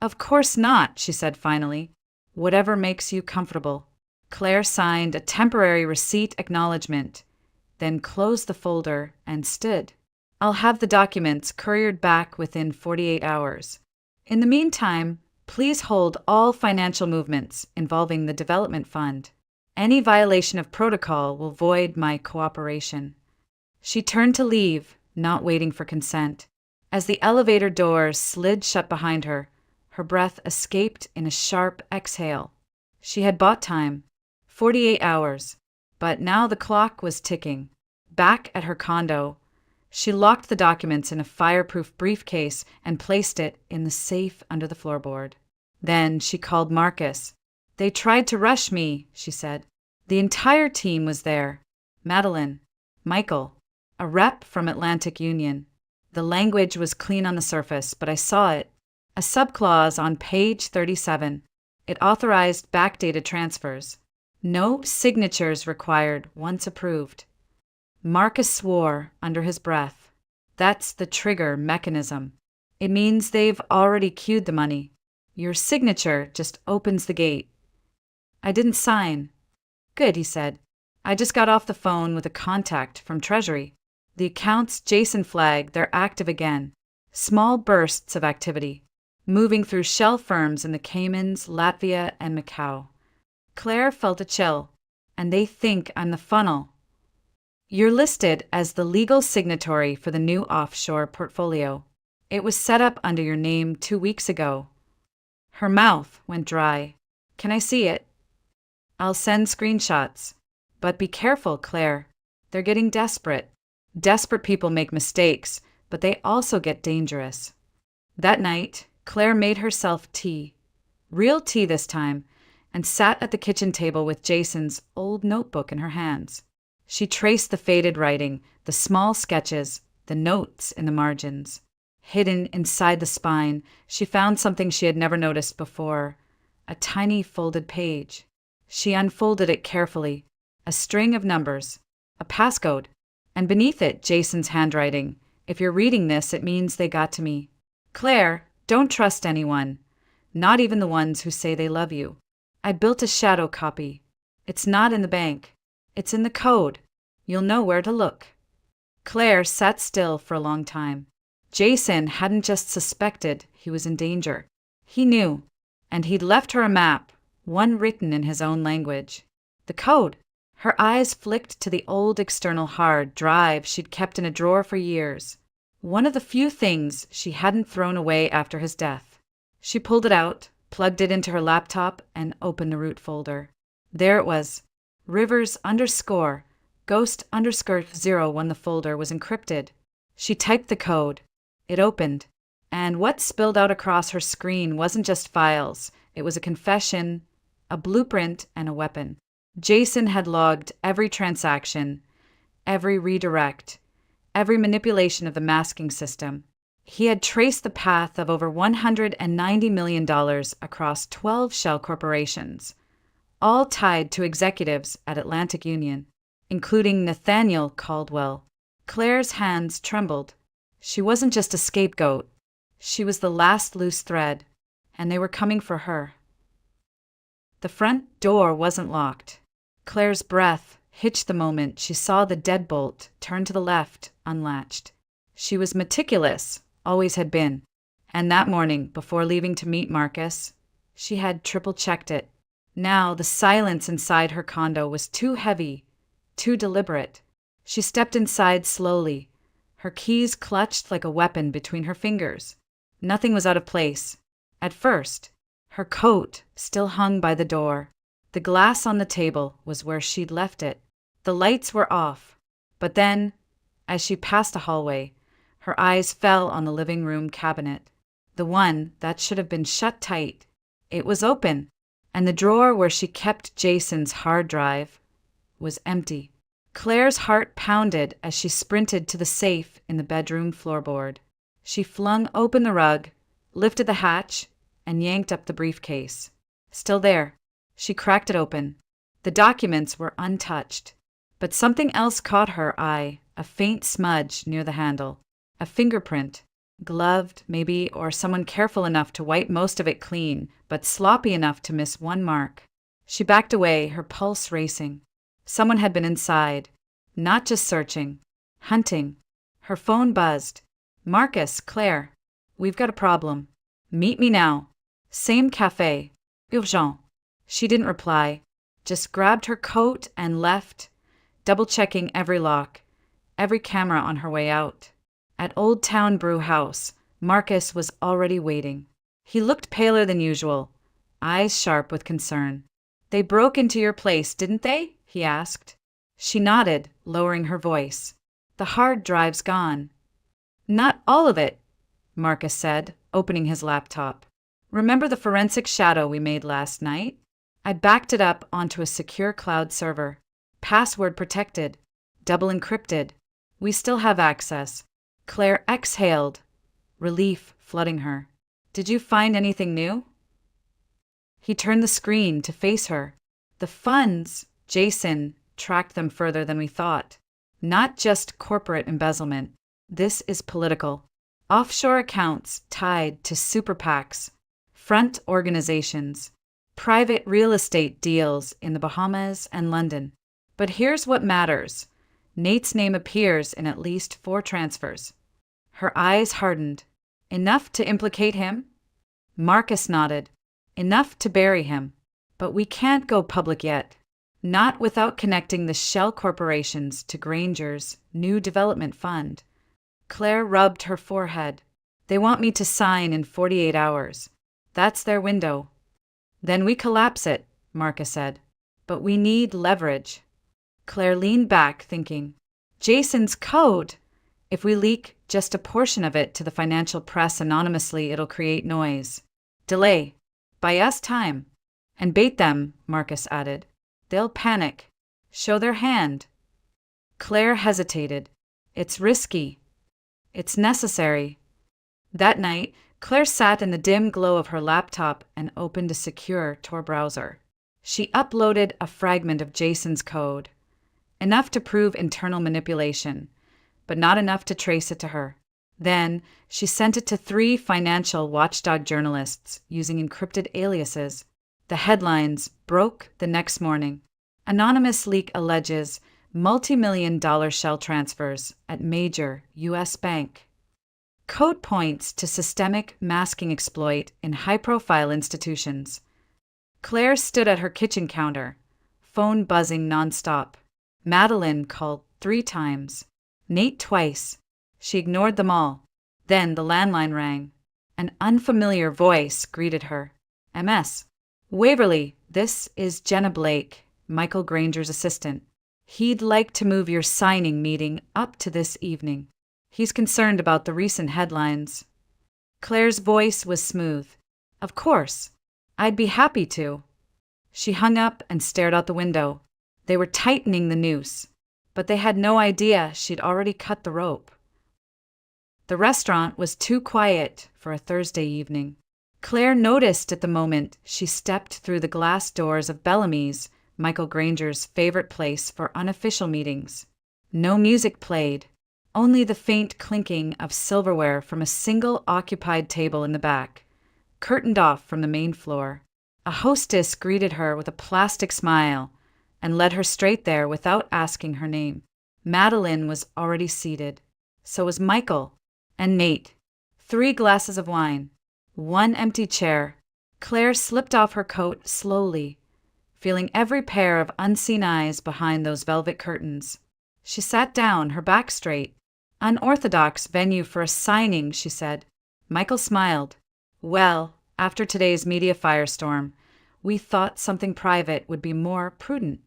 Of course not, she said finally. Whatever makes you comfortable. Claire signed a temporary receipt acknowledgement, then closed the folder and stood. I'll have the documents couriered back within 48 hours. In the meantime, please hold all financial movements involving the development fund. Any violation of protocol will void my cooperation. She turned to leave, not waiting for consent. As the elevator doors slid shut behind her, her breath escaped in a sharp exhale. She had bought time, 48 hours, but now the clock was ticking. Back at her condo, she locked the documents in a fireproof briefcase and placed it in the safe under the floorboard. Then she called Marcus. They tried to rush me, she said. The entire team was there. Madeline, Michael, a rep from Atlantic Union. The language was clean on the surface, but I saw it. A subclause on page 37. It authorized backdated transfers. No signatures required once approved. Marcus swore under his breath. That's the trigger mechanism. It means they've already queued the money. Your signature just opens the gate. I didn't sign. Good, he said. I just got off the phone with a contact from Treasury. The accounts Jason flagged, they're active again. Small bursts of activity, moving through shell firms in the Caymans, Latvia, and Macau. Claire felt a chill, and they think I'm the funnel. You're listed as the legal signatory for the new offshore portfolio. It was set up under your name 2 weeks ago. Her mouth went dry. Can I see it? I'll send screenshots. But be careful, Claire. They're getting desperate. Desperate people make mistakes, but they also get dangerous. That night, Claire made herself tea. Real tea this time, and sat at the kitchen table with Jason's old notebook in her hands. She traced the faded writing, the small sketches, the notes in the margins. Hidden inside the spine, she found something she had never noticed before, a tiny folded page. She unfolded it carefully, a string of numbers, a passcode, and beneath it Jason's handwriting. If you're reading this, it means they got to me. Claire, don't trust anyone, not even the ones who say they love you. I built a shadow copy. It's not in the bank. It's in the code. You'll know where to look. Claire sat still for a long time. Jason hadn't just suspected he was in danger. He knew, and he'd left her a map, one written in his own language. The code. Her eyes flicked to the old external hard drive she'd kept in a drawer for years. One of the few things she hadn't thrown away after his death. She pulled it out, plugged it into her laptop, and opened the root folder. There it was. Rivers_Ghost_0 the folder was encrypted. She typed the code. It opened. And what spilled out across her screen wasn't just files. It was a confession, a blueprint, and a weapon. Jason had logged every transaction, every redirect, every manipulation of the masking system. He had traced the path of over $190 million across 12 shell corporations, all tied to executives at Atlantic Union, including Nathaniel Caldwell. Claire's hands trembled. She wasn't just a scapegoat. She was the last loose thread, and they were coming for her. The front door wasn't locked. Claire's breath hitched the moment she saw the deadbolt turn to the left, unlatched. She was meticulous, always had been, and that morning, before leaving to meet Marcus, she had triple-checked it. Now the silence inside her condo was too heavy, too deliberate. She stepped inside slowly, her keys clutched like a weapon between her fingers. Nothing was out of place. At first, her coat still hung by the door. The glass on the table was where she'd left it. The lights were off. But then, as she passed a hallway, her eyes fell on the living room cabinet, the one that should have been shut tight. It was open, and the drawer where she kept Jason's hard drive was empty. Claire's heart pounded as she sprinted to the safe in the bedroom floorboard. She flung open the rug, lifted the hatch, and yanked up the briefcase. Still there. She cracked it open. The documents were untouched. But something else caught her eye, a faint smudge near the handle. A fingerprint. Gloved, maybe, or someone careful enough to wipe most of it clean, but sloppy enough to miss one mark. She backed away, her pulse racing. Someone had been inside. Not just searching. Hunting. Her phone buzzed. Marcus, Claire. We've got a problem. Meet me now. Same cafe. Urgent. She didn't reply, just grabbed her coat and left, double-checking every lock, every camera on her way out. At Old Town Brew House, Marcus was already waiting. He looked paler than usual, eyes sharp with concern. They broke into your place, didn't they? He asked. She nodded, lowering her voice. The hard drive's gone. Not all of it, Marcus said, opening his laptop. Remember the forensic shadow we made last night? I backed it up onto a secure cloud server. Password protected. Double encrypted. We still have access. Claire exhaled, relief flooding her. Did you find anything new? He turned the screen to face her. The funds, Jason tracked them further than we thought. Not just corporate embezzlement. This is political. Offshore accounts tied to super PACs, front organizations, private real estate deals in the Bahamas and London. But here's what matters. Nate's name appears in at least 4 transfers. Her eyes hardened. Enough to implicate him? Marcus nodded. Enough to bury him. But we can't go public yet. Not without connecting the shell corporations to Granger's new development fund. Claire rubbed her forehead. They want me to sign in 48 hours. That's their window. Then we collapse it, Marcus said. But we need leverage. Claire leaned back, thinking, Jason's code! If we leak just a portion of it to the financial press anonymously, it'll create noise. Delay. Buy us time. And bait them, Marcus added. They'll panic. Show their hand. Claire hesitated. It's risky. It's necessary. That night, Claire sat in the dim glow of her laptop and opened a secure Tor browser. She uploaded a fragment of Jason's code. Enough to prove internal manipulation, but not enough to trace it to her. Then, she sent it to 3 financial watchdog journalists using encrypted aliases. The headlines broke the next morning. Anonymous leak alleges multi-million-dollar shell transfers at major U.S. bank. Code points to systemic masking exploit in high-profile institutions. Claire stood at her kitchen counter, phone buzzing nonstop. Madeline called 3 times. Nate twice. She ignored them all. Then the landline rang. An unfamiliar voice greeted her. MS. Waverly, this is Jenna Blake, Michael Granger's assistant. He'd like to move your signing meeting up to this evening. He's concerned about the recent headlines. Claire's voice was smooth. Of course. I'd be happy to. She hung up and stared out the window. They were tightening the noose, but they had no idea she'd already cut the rope. The restaurant was too quiet for a Thursday evening. Claire noticed at the moment she stepped through the glass doors of Bellamy's, Michael Granger's favorite place for unofficial meetings. No music played, only the faint clinking of silverware from a single occupied table in the back, curtained off from the main floor. A hostess greeted her with a plastic smile and led her straight there without asking her name. Madeline was already seated. So was Michael and Nate. 3 glasses of wine. 1 empty chair. Claire slipped off her coat slowly, feeling every pair of unseen eyes behind those velvet curtains. She sat down, her back straight. Unorthodox venue for a signing, she said. Michael smiled. Well, after today's media firestorm, we thought something private would be more prudent.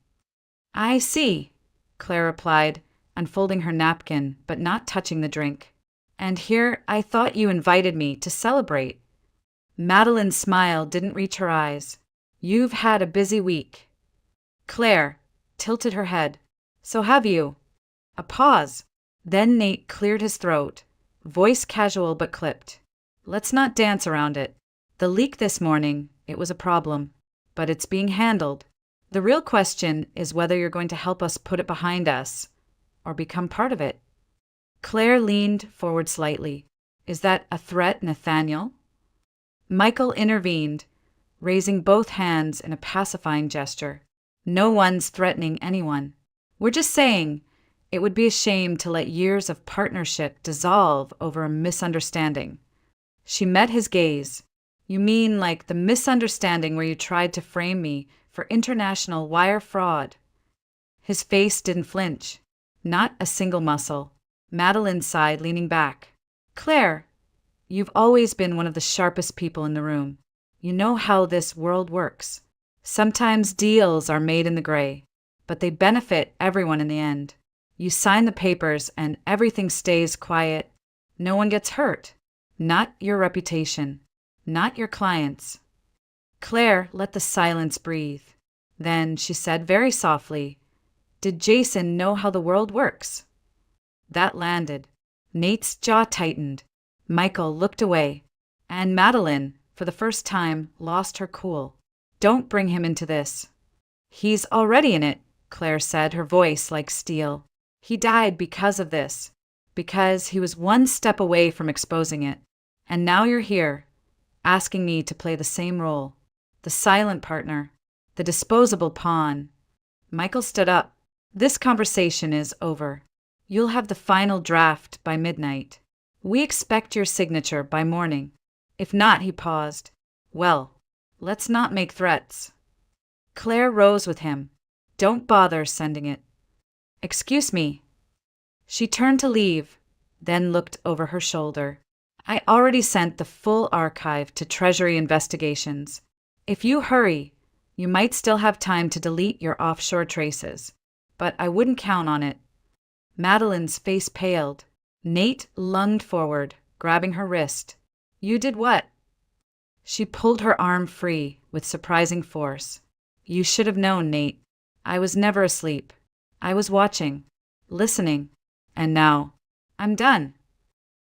I see, Claire replied, unfolding her napkin but not touching the drink. And here I thought you invited me to celebrate. Madeline's smile didn't reach her eyes. You've had a busy week. Claire tilted her head. So have you. A pause. Then Nate cleared his throat, voice casual but clipped. Let's not dance around it. The leak this morning, it was a problem, but it's being handled. The real question is whether you're going to help us put it behind us or become part of it. Claire leaned forward slightly. Is that a threat, Nathaniel? Michael intervened, raising both hands in a pacifying gesture. No one's threatening anyone. We're just saying it would be a shame to let years of partnership dissolve over a misunderstanding. She met his gaze. You mean like the misunderstanding where you tried to frame me for international wire fraud? His face didn't flinch. Not a single muscle. Madeline sighed, leaning back. Claire, you've always been one of the sharpest people in the room. You know how this world works. Sometimes deals are made in the gray, but they benefit everyone in the end. You sign the papers and everything stays quiet. No one gets hurt. Not your reputation. Not your clients. Claire let the silence breathe. Then she said very softly, Did Jason know how the world works? That landed. Nate's jaw tightened. Michael looked away. And Madeline, for the first time, lost her cool. Don't bring him into this. He's already in it, Claire said, her voice like steel. He died because of this. Because he was one step away from exposing it. And now you're here, asking me to play the same role. The silent partner. The disposable pawn. Michael stood up. This conversation is over. You'll have the final draft by midnight. We expect your signature by morning. If not, he paused. Well, let's not make threats. Claire rose with him. Don't bother sending it. Excuse me. She turned to leave, then looked over her shoulder. I already sent the full archive to Treasury Investigations. If you hurry, You might still have time to delete your offshore traces, but I wouldn't count on it. Madeline's face paled. Nate lunged forward, grabbing her wrist. You did what? She pulled her arm free with surprising force. You should have known, Nate. I was never asleep. I was watching, listening, and now, I'm done.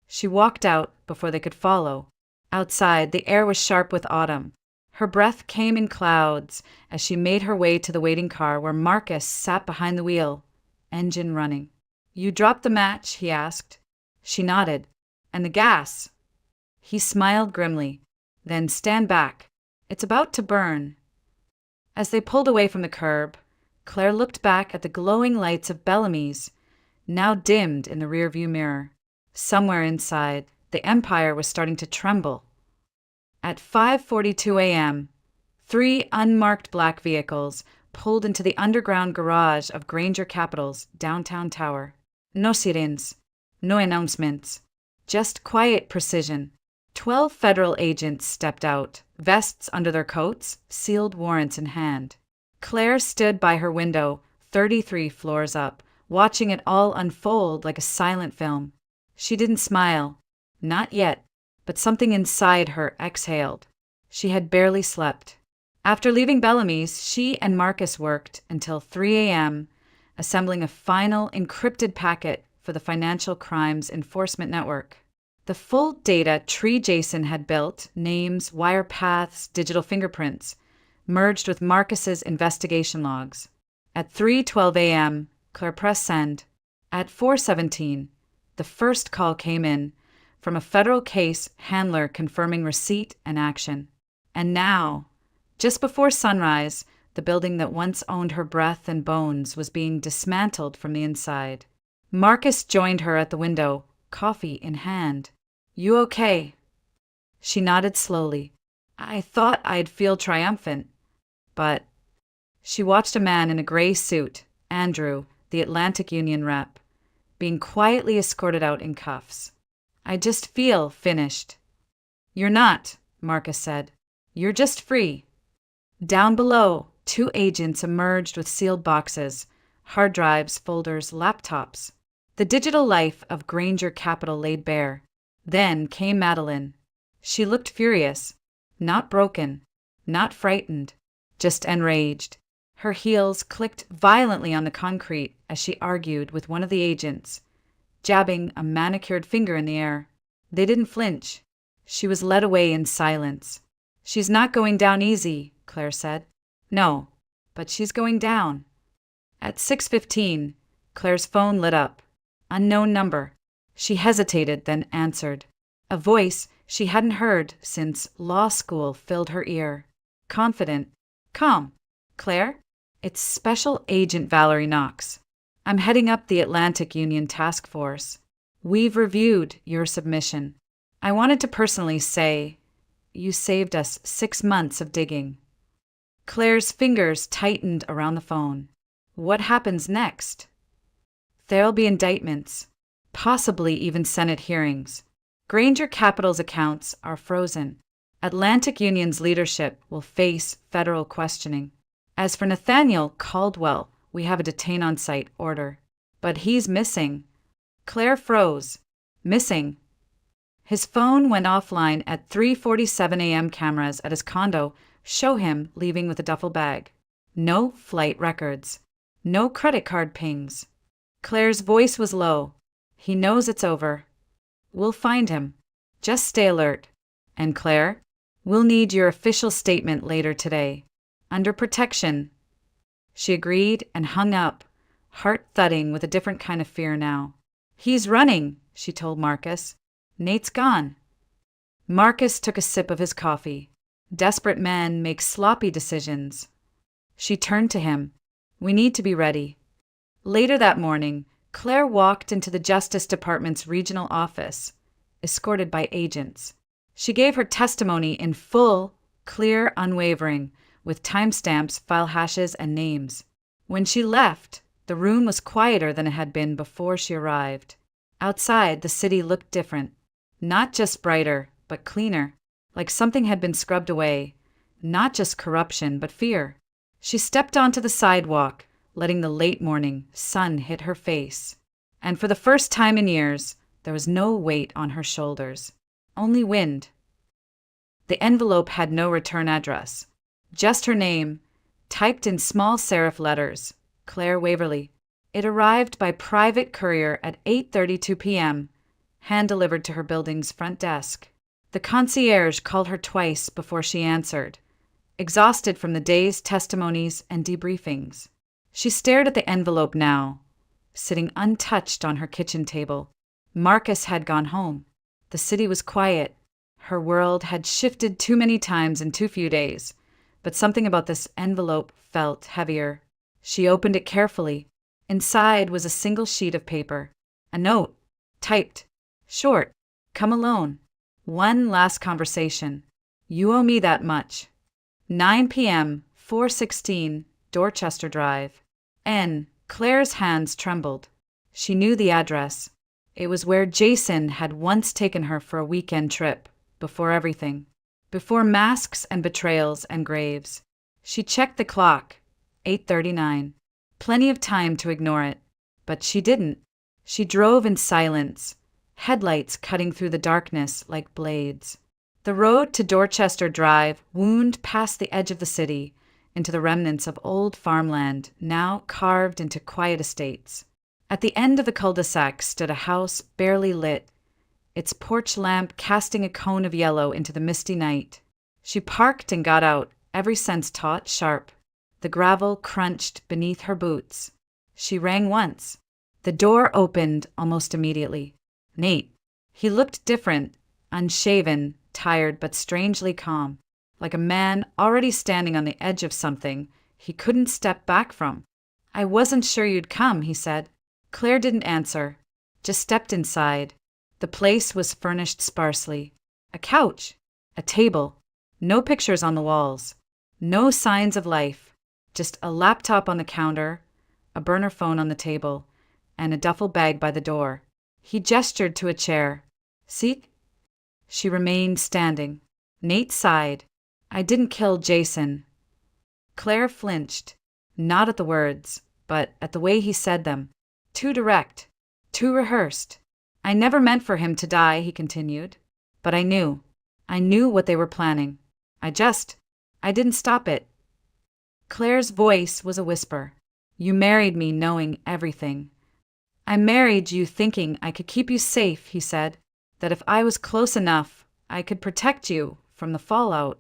She walked out before they could follow. Outside, the air was sharp with autumn. Her breath came in clouds as she made her way to the waiting car where Marcus sat behind the wheel, engine running. You dropped the match, he asked. She nodded. And the gas? He smiled grimly. Then stand back. It's about to burn. As they pulled away from the curb, Claire looked back at the glowing lights of Bellamy's, now dimmed in the rearview mirror. Somewhere inside, the Empire was starting to tremble. At 5:42 a.m., 3 unmarked black vehicles pulled into the underground garage of Granger Capital's downtown tower. No sirens, no announcements, just quiet precision. 12 federal agents stepped out, vests under their coats, sealed warrants in hand. Claire stood by her window, 33 floors up, watching it all unfold like a silent film. She didn't smile. Not yet, but something inside her exhaled. She had barely slept. After leaving Bellamy's, she and Marcus worked until 3 a.m., assembling a final encrypted packet for the Financial Crimes Enforcement Network. The full data tree Jason had built, names, wire paths, digital fingerprints, merged with Marcus's investigation logs. At 3:12 a.m., Claire pressed send. At 4:17, the first call came in from a federal case handler confirming receipt and action. And now, just before sunrise, the building that once owned her breath and bones was being dismantled from the inside. Marcus joined her at the window, coffee in hand. You okay? She nodded slowly. I thought I'd feel triumphant, but... She watched a man in a gray suit, Andrew, the Atlantic Union rep, being quietly escorted out in cuffs. I just feel finished. You're not, Marcus said. You're just free. Down below, 2 agents emerged with sealed boxes, hard drives, folders, laptops. The digital life of Granger Capital laid bare. Then came Madeline. She looked furious, not broken, not frightened, just enraged. Her heels clicked violently on the concrete as she argued with one of the agents, jabbing a manicured finger in the air. They didn't flinch. She was led away in silence. She's not going down easy, Claire said. No, but she's going down. At 6:15, Claire's phone lit up. Unknown number. She hesitated, then answered. A voice she hadn't heard since law school filled her ear. Confident. Calm. Claire? It's Special Agent Valerie Knox. I'm heading up the Atlantic Union Task Force. We've reviewed your submission. I wanted to personally say, you saved us 6 months of digging. Claire's fingers tightened around the phone. What happens next? There'll be indictments. Possibly even Senate hearings. Granger Capital's accounts are frozen. Atlantic Union's leadership will face federal questioning. As for Nathaniel Caldwell, we have a detain-on-site order. But he's missing. Claire froze. Missing. His phone went offline at 3:47 a.m. Cameras at his condo show him leaving with a duffel bag. No flight records. No credit card pings. Claire's voice was low. He knows it's over. We'll find him. Just stay alert. And Claire, we'll need your official statement later today. Under protection. She agreed and hung up, heart thudding with a different kind of fear now. He's running, she told Marcus. Nate's gone. Marcus took a sip of his coffee. Desperate men make sloppy decisions. She turned to him. We need to be ready. Later that morning, Claire walked into the Justice Department's regional office, escorted by agents. She gave her testimony in full, clear, unwavering, with timestamps, file hashes, and names. When she left, the room was quieter than it had been before she arrived. Outside, the city looked different. Not just brighter, but cleaner, like something had been scrubbed away. Not just corruption, but fear. She stepped onto the sidewalk, letting the late morning sun hit her face. And for the first time in years, there was no weight on her shoulders, only wind. The envelope had no return address, just her name, typed in small serif letters, Claire Waverly. It arrived by private courier at 8:32 p.m., hand-delivered to her building's front desk. The concierge called her twice before she answered, exhausted from the day's testimonies and debriefings. She stared at the envelope now, sitting untouched on her kitchen table. Marcus had gone home. The city was quiet. Her world had shifted too many times in too few days, but something about this envelope felt heavier. She opened it carefully. Inside was a single sheet of paper. A note, typed, short, come alone. One last conversation. You owe me that much. 9 p.m., 416, Dorchester Drive. N. Claire's hands trembled. She knew the address. It was where Jason had once taken her for a weekend trip, before everything. Before masks and betrayals and graves. She checked the clock. 8:39. Plenty of time to ignore it. But she didn't. She drove in silence, headlights cutting through the darkness like blades. The road to Dorchester Drive wound past the edge of the city, into the remnants of old farmland, now carved into quiet estates. At the end of the cul-de-sac stood a house barely lit, its porch lamp casting a cone of yellow into the misty night. She parked and got out, every sense taut sharp. The gravel crunched beneath her boots. She rang once. The door opened almost immediately. Nate. He looked different, unshaven, tired but strangely calm, like a man already standing on the edge of something he couldn't step back from. I wasn't sure you'd come, he said. Claire didn't answer, just stepped inside. The place was furnished sparsely. A couch, a table, no pictures on the walls, no signs of life, just a laptop on the counter, a burner phone on the table, and a duffel bag by the door. He gestured to a chair. Seat? She remained standing. Nate sighed. I didn't kill Jason. Claire flinched, not at the words, but at the way he said them. Too direct, too rehearsed. I never meant for him to die, he continued. But I knew. I knew what they were planning. I didn't stop it. Claire's voice was a whisper. You married me knowing everything. I married you thinking I could keep you safe, he said. That if I was close enough, I could protect you from the fallout.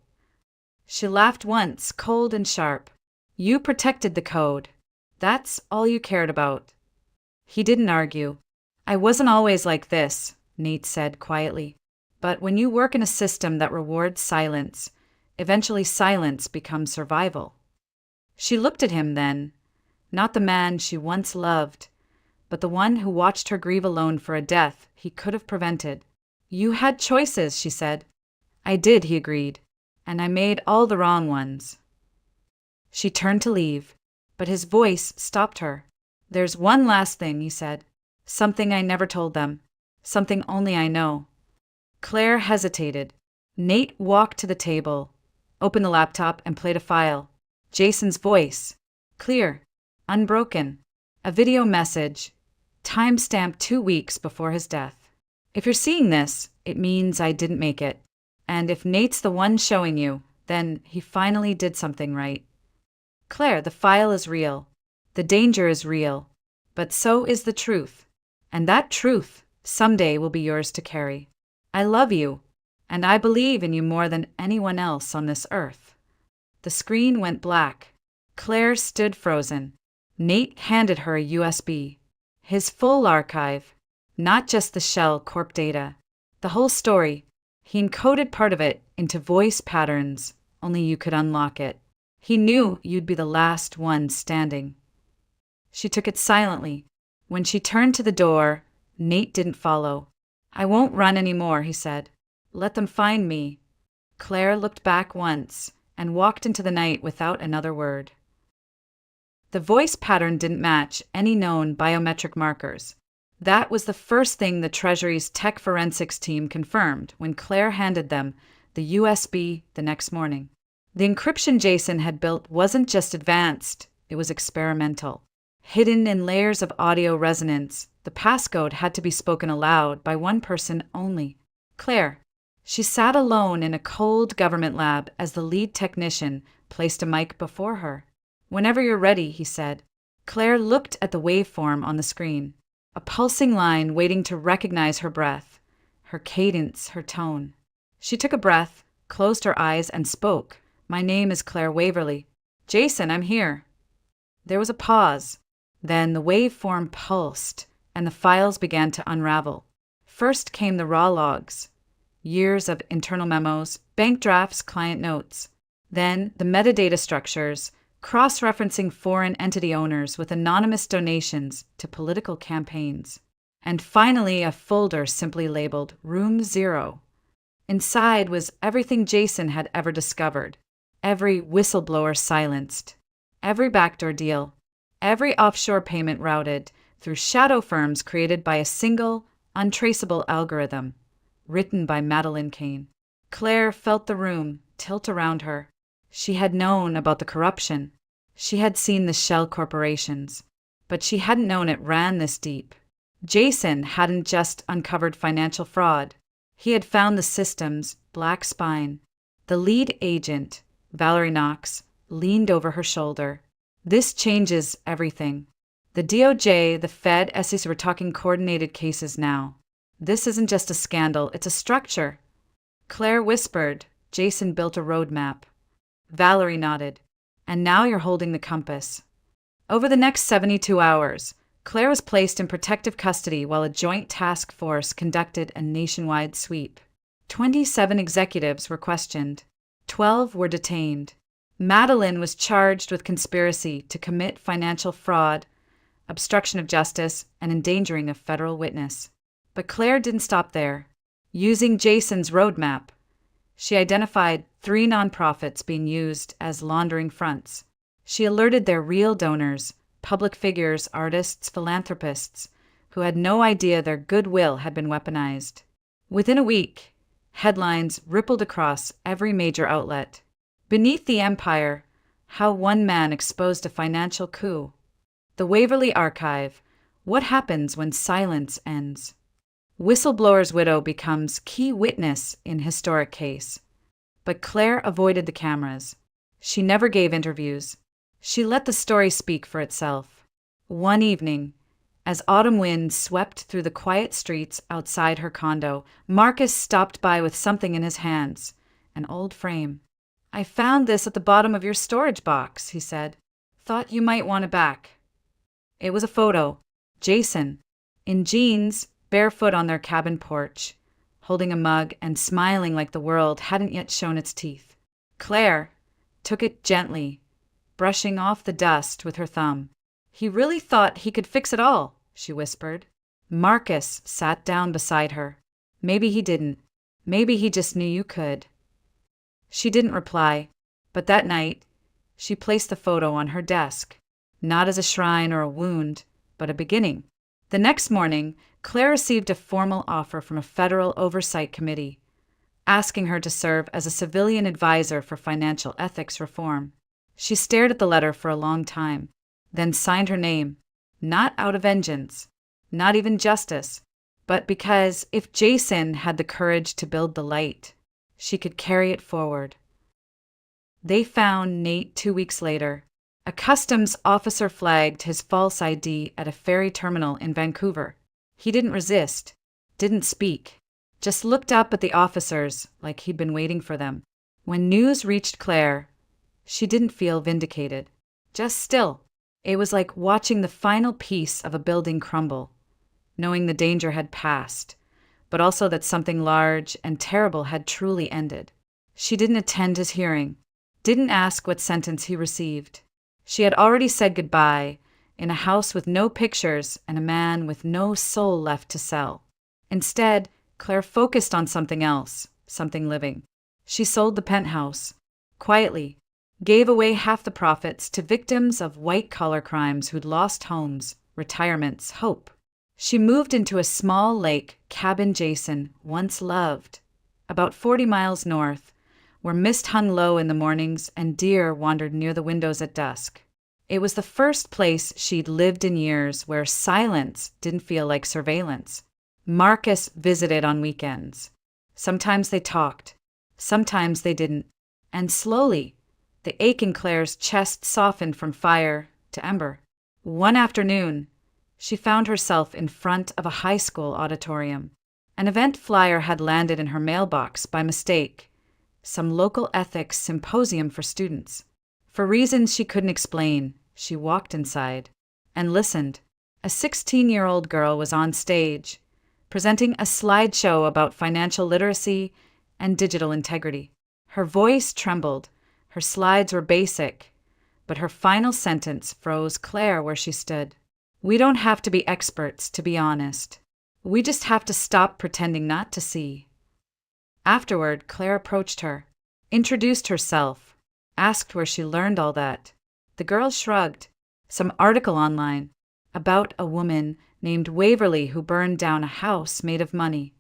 She laughed once, cold and sharp. You protected the code. That's all you cared about. He didn't argue. I wasn't always like this, Nate said quietly. But when you work in a system that rewards silence, eventually silence becomes survival. She looked at him then, not the man she once loved, but the one who watched her grieve alone for a death he could have prevented. You had choices, she said. I did, he agreed, and I made all the wrong ones. She turned to leave, but his voice stopped her. There's one last thing, he said. Something I never told them. Something only I know. Claire hesitated. Nate walked to the table, opened the laptop and played a file. Jason's voice. Clear. Unbroken. A video message. Time-stamped 2 weeks before his death. If you're seeing this, it means I didn't make it. And if Nate's the one showing you, then he finally did something right. Claire, the file is real. The danger is real. But so is the truth. And that truth someday will be yours to carry. I love you, and I believe in you more than anyone else on this earth. The screen went black. Claire stood frozen. Nate handed her a USB. His full archive. Not just the shell corp data. The whole story. He encoded part of it into voice patterns. Only you could unlock it. He knew you'd be the last one standing. She took it silently. When she turned to the door, Nate didn't follow. I won't run anymore, he said. Let them find me. Claire looked back once and walked into the night without another word. The voice pattern didn't match any known biometric markers. That was the first thing the Treasury's tech forensics team confirmed when Claire handed them the USB the next morning. The encryption Jason had built wasn't just advanced, it was experimental. Hidden in layers of audio resonance, the passcode had to be spoken aloud by one person only, Claire. She sat alone in a cold government lab as the lead technician placed a mic before her. "Whenever you're ready," he said. Claire looked at the waveform on the screen, a pulsing line waiting to recognize her breath, her cadence, her tone. She took a breath, closed her eyes, and spoke. "My name is Claire Waverly. Jason, I'm here." There was a pause. Then the waveform pulsed, and the files began to unravel. First came the raw logs. Years of internal memos, bank drafts, client notes. Then the metadata structures, cross-referencing foreign entity owners with anonymous donations to political campaigns. And finally, a folder simply labeled Room 0. Inside was everything Jason had ever discovered. Every whistleblower silenced. Every backdoor deal. Every offshore payment routed through shadow firms created by a single, untraceable algorithm. Written by Madeleine Kane. Claire felt the room tilt around her. She had known about the corruption. She had seen the shell corporations. But she hadn't known it ran this deep. Jason hadn't just uncovered financial fraud. He had found the system's black spine. The lead agent, Valerie Knox, leaned over her shoulder. "This changes everything. The DOJ, the Fed, SEC, we're talking coordinated cases now. This isn't just a scandal, it's a structure." Claire whispered. Jason built a roadmap. Valerie nodded. "And now you're holding the compass." Over the next 72 hours, Claire was placed in protective custody while a joint task force conducted a nationwide sweep. 27 executives were questioned. 12 were detained. Madeleine was charged with conspiracy to commit financial fraud, obstruction of justice, and endangering a federal witness. But Claire didn't stop there. Using Jason's roadmap, she identified 3 nonprofits being used as laundering fronts. She alerted their real donors, public figures, artists, philanthropists, who had no idea their goodwill had been weaponized. Within a week, headlines rippled across every major outlet. "Beneath the Empire, how one man exposed a financial coup." "The Waverly Archive, what happens when silence ends." "Whistleblower's widow becomes key witness in historic case." But Claire avoided the cameras. She never gave interviews. She let the story speak for itself. One evening, as autumn winds swept through the quiet streets outside her condo, Marcus stopped by with something in his hands, an old frame. "I found this at the bottom of your storage box," he said. "Thought you might want it back." It was a photo. Jason, in jeans, barefoot on their cabin porch, holding a mug and smiling like the world hadn't yet shown its teeth. Claire took it gently, brushing off the dust with her thumb. "He really thought he could fix it all," she whispered. Marcus sat down beside her. "Maybe he didn't. Maybe he just knew you could." She didn't reply, but that night, she placed the photo on her desk, not as a shrine or a wound, but a beginning. The next morning, Claire received a formal offer from a federal oversight committee, asking her to serve as a civilian advisor for financial ethics reform. She stared at the letter for a long time, then signed her name, not out of vengeance, not even justice, but because if Jason had the courage to build the light, she could carry it forward. They found Nate 2 weeks later. A customs officer flagged his false ID at a ferry terminal in Vancouver. He didn't resist, didn't speak, just looked up at the officers like he'd been waiting for them. When news reached Claire, she didn't feel vindicated, just still. It was like watching the final piece of a building crumble, knowing the danger had passed, but also that something large and terrible had truly ended. She didn't attend his hearing, didn't ask what sentence he received. She had already said goodbye in a house with no pictures and a man with no soul left to sell. Instead, Claire focused on something else, something living. She sold the penthouse, quietly, gave away half the profits to victims of white-collar crimes who'd lost homes, retirements, hope. She moved into a small lake cabin Jason once loved, about 40 miles north, where mist hung low in the mornings and deer wandered near the windows at dusk. It was the first place she'd lived in years where silence didn't feel like surveillance. Marcus visited on weekends. Sometimes they talked, sometimes they didn't, and slowly, the ache in Claire's chest softened from fire to ember. One afternoon, she found herself in front of a high school auditorium. An event flyer had landed in her mailbox by mistake, some local ethics symposium for students. For reasons she couldn't explain, she walked inside and listened. A 16-year-old girl was on stage, presenting a slideshow about financial literacy and digital integrity. Her voice trembled, her slides were basic, but her final sentence froze Claire where she stood. "We don't have to be experts to be honest. We just have to stop pretending not to see." Afterward, Claire approached her, introduced herself, asked where she learned all that. The girl shrugged. Some article online about a woman named Waverly who burned down a house made of money.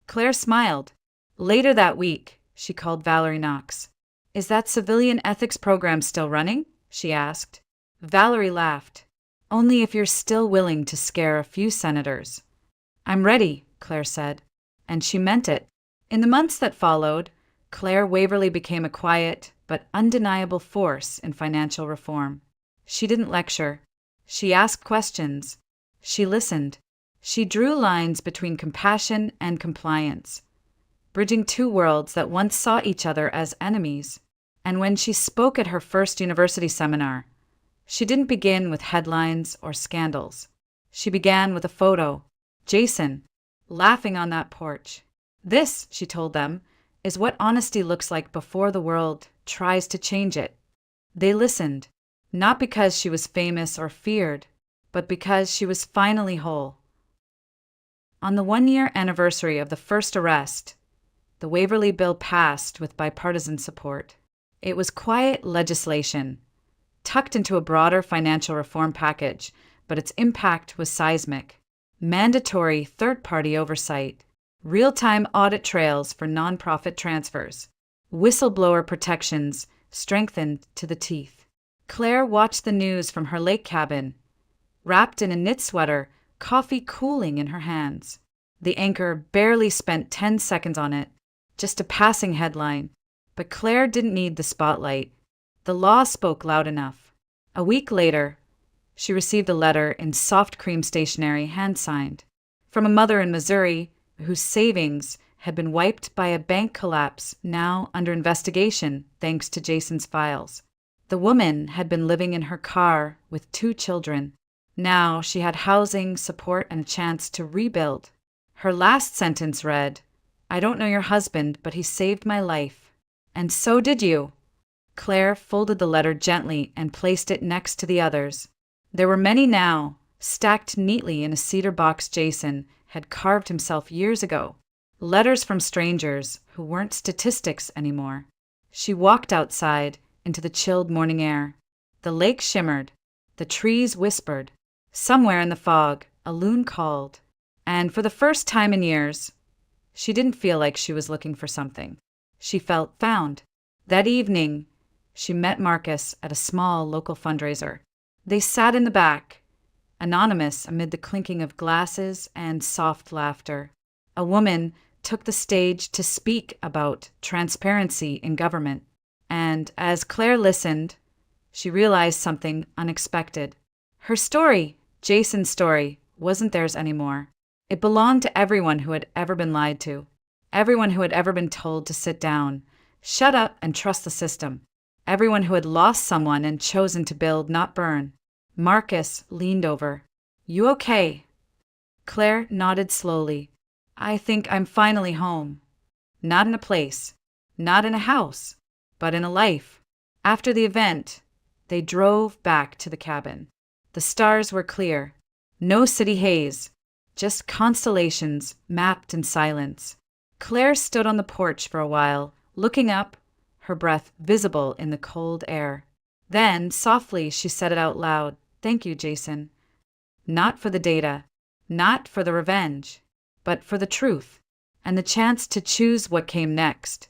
Claire smiled. Later that week, she called Valerie Knox. "Is that civilian ethics program still running?" she asked. Valerie laughed. "Only if you're still willing to scare a few senators." "I'm ready," Claire said, and she meant it. In the months that followed, Claire Waverly became a quiet but undeniable force in financial reform. She didn't lecture. She asked questions. She listened. She drew lines between compassion and compliance, bridging two worlds that once saw each other as enemies. And when she spoke at her first university seminar, she didn't begin with headlines or scandals. She began with a photo. Jason, laughing on that porch. "This," she told them, "is what honesty looks like before the world tries to change it." They listened, not because she was famous or feared, but because she was finally whole. On the 1-year anniversary of the first arrest, the Waverly Bill passed with bipartisan support. It was quiet legislation, tucked into a broader financial reform package, but its impact was seismic. Mandatory third-party oversight, real-time audit trails for nonprofit transfers, whistleblower protections strengthened to the teeth. Claire watched the news from her lake cabin, wrapped in a knit sweater, coffee cooling in her hands. The anchor barely spent 10 seconds on it, just a passing headline. But Claire didn't need the spotlight. The law spoke loud enough. A week later, she received a letter in soft cream stationery, hand-signed, from a mother in Missouri whose savings had been wiped by a bank collapse now under investigation thanks to Jason's files. The woman had been living in her car with 2 children. Now she had housing, support, and a chance to rebuild. Her last sentence read, "I don't know your husband, but he saved my life. And so did you." Claire folded the letter gently and placed it next to the others. There were many now, stacked neatly in a cedar box Jason had carved himself years ago. Letters from strangers who weren't statistics anymore. She walked outside into the chilled morning air. The lake shimmered. The trees whispered. Somewhere in the fog, a loon called. And for the first time in years, she didn't feel like she was looking for something. She felt found. That evening, she met Marcus at a small local fundraiser. They sat in the back, anonymous amid the clinking of glasses and soft laughter. A woman took the stage to speak about transparency in government. And as Claire listened, she realized something unexpected. Her story, Jason's story, wasn't theirs anymore. It belonged to everyone who had ever been lied to. Everyone who had ever been told to sit down, shut up, and trust the system. Everyone who had lost someone and chosen to build, not burn. Marcus leaned over. "You okay?" Claire nodded slowly. "I think I'm finally home. Not in a place, not in a house, but in a life." After the event, they drove back to the cabin. The stars were clear. No city haze, just constellations mapped in silence. Claire stood on the porch for a while, looking up, her breath visible in the cold air. Then, softly, she said it out loud. "Thank you, Jason. Not for the data, not for the revenge, but for the truth, and the chance to choose what came next."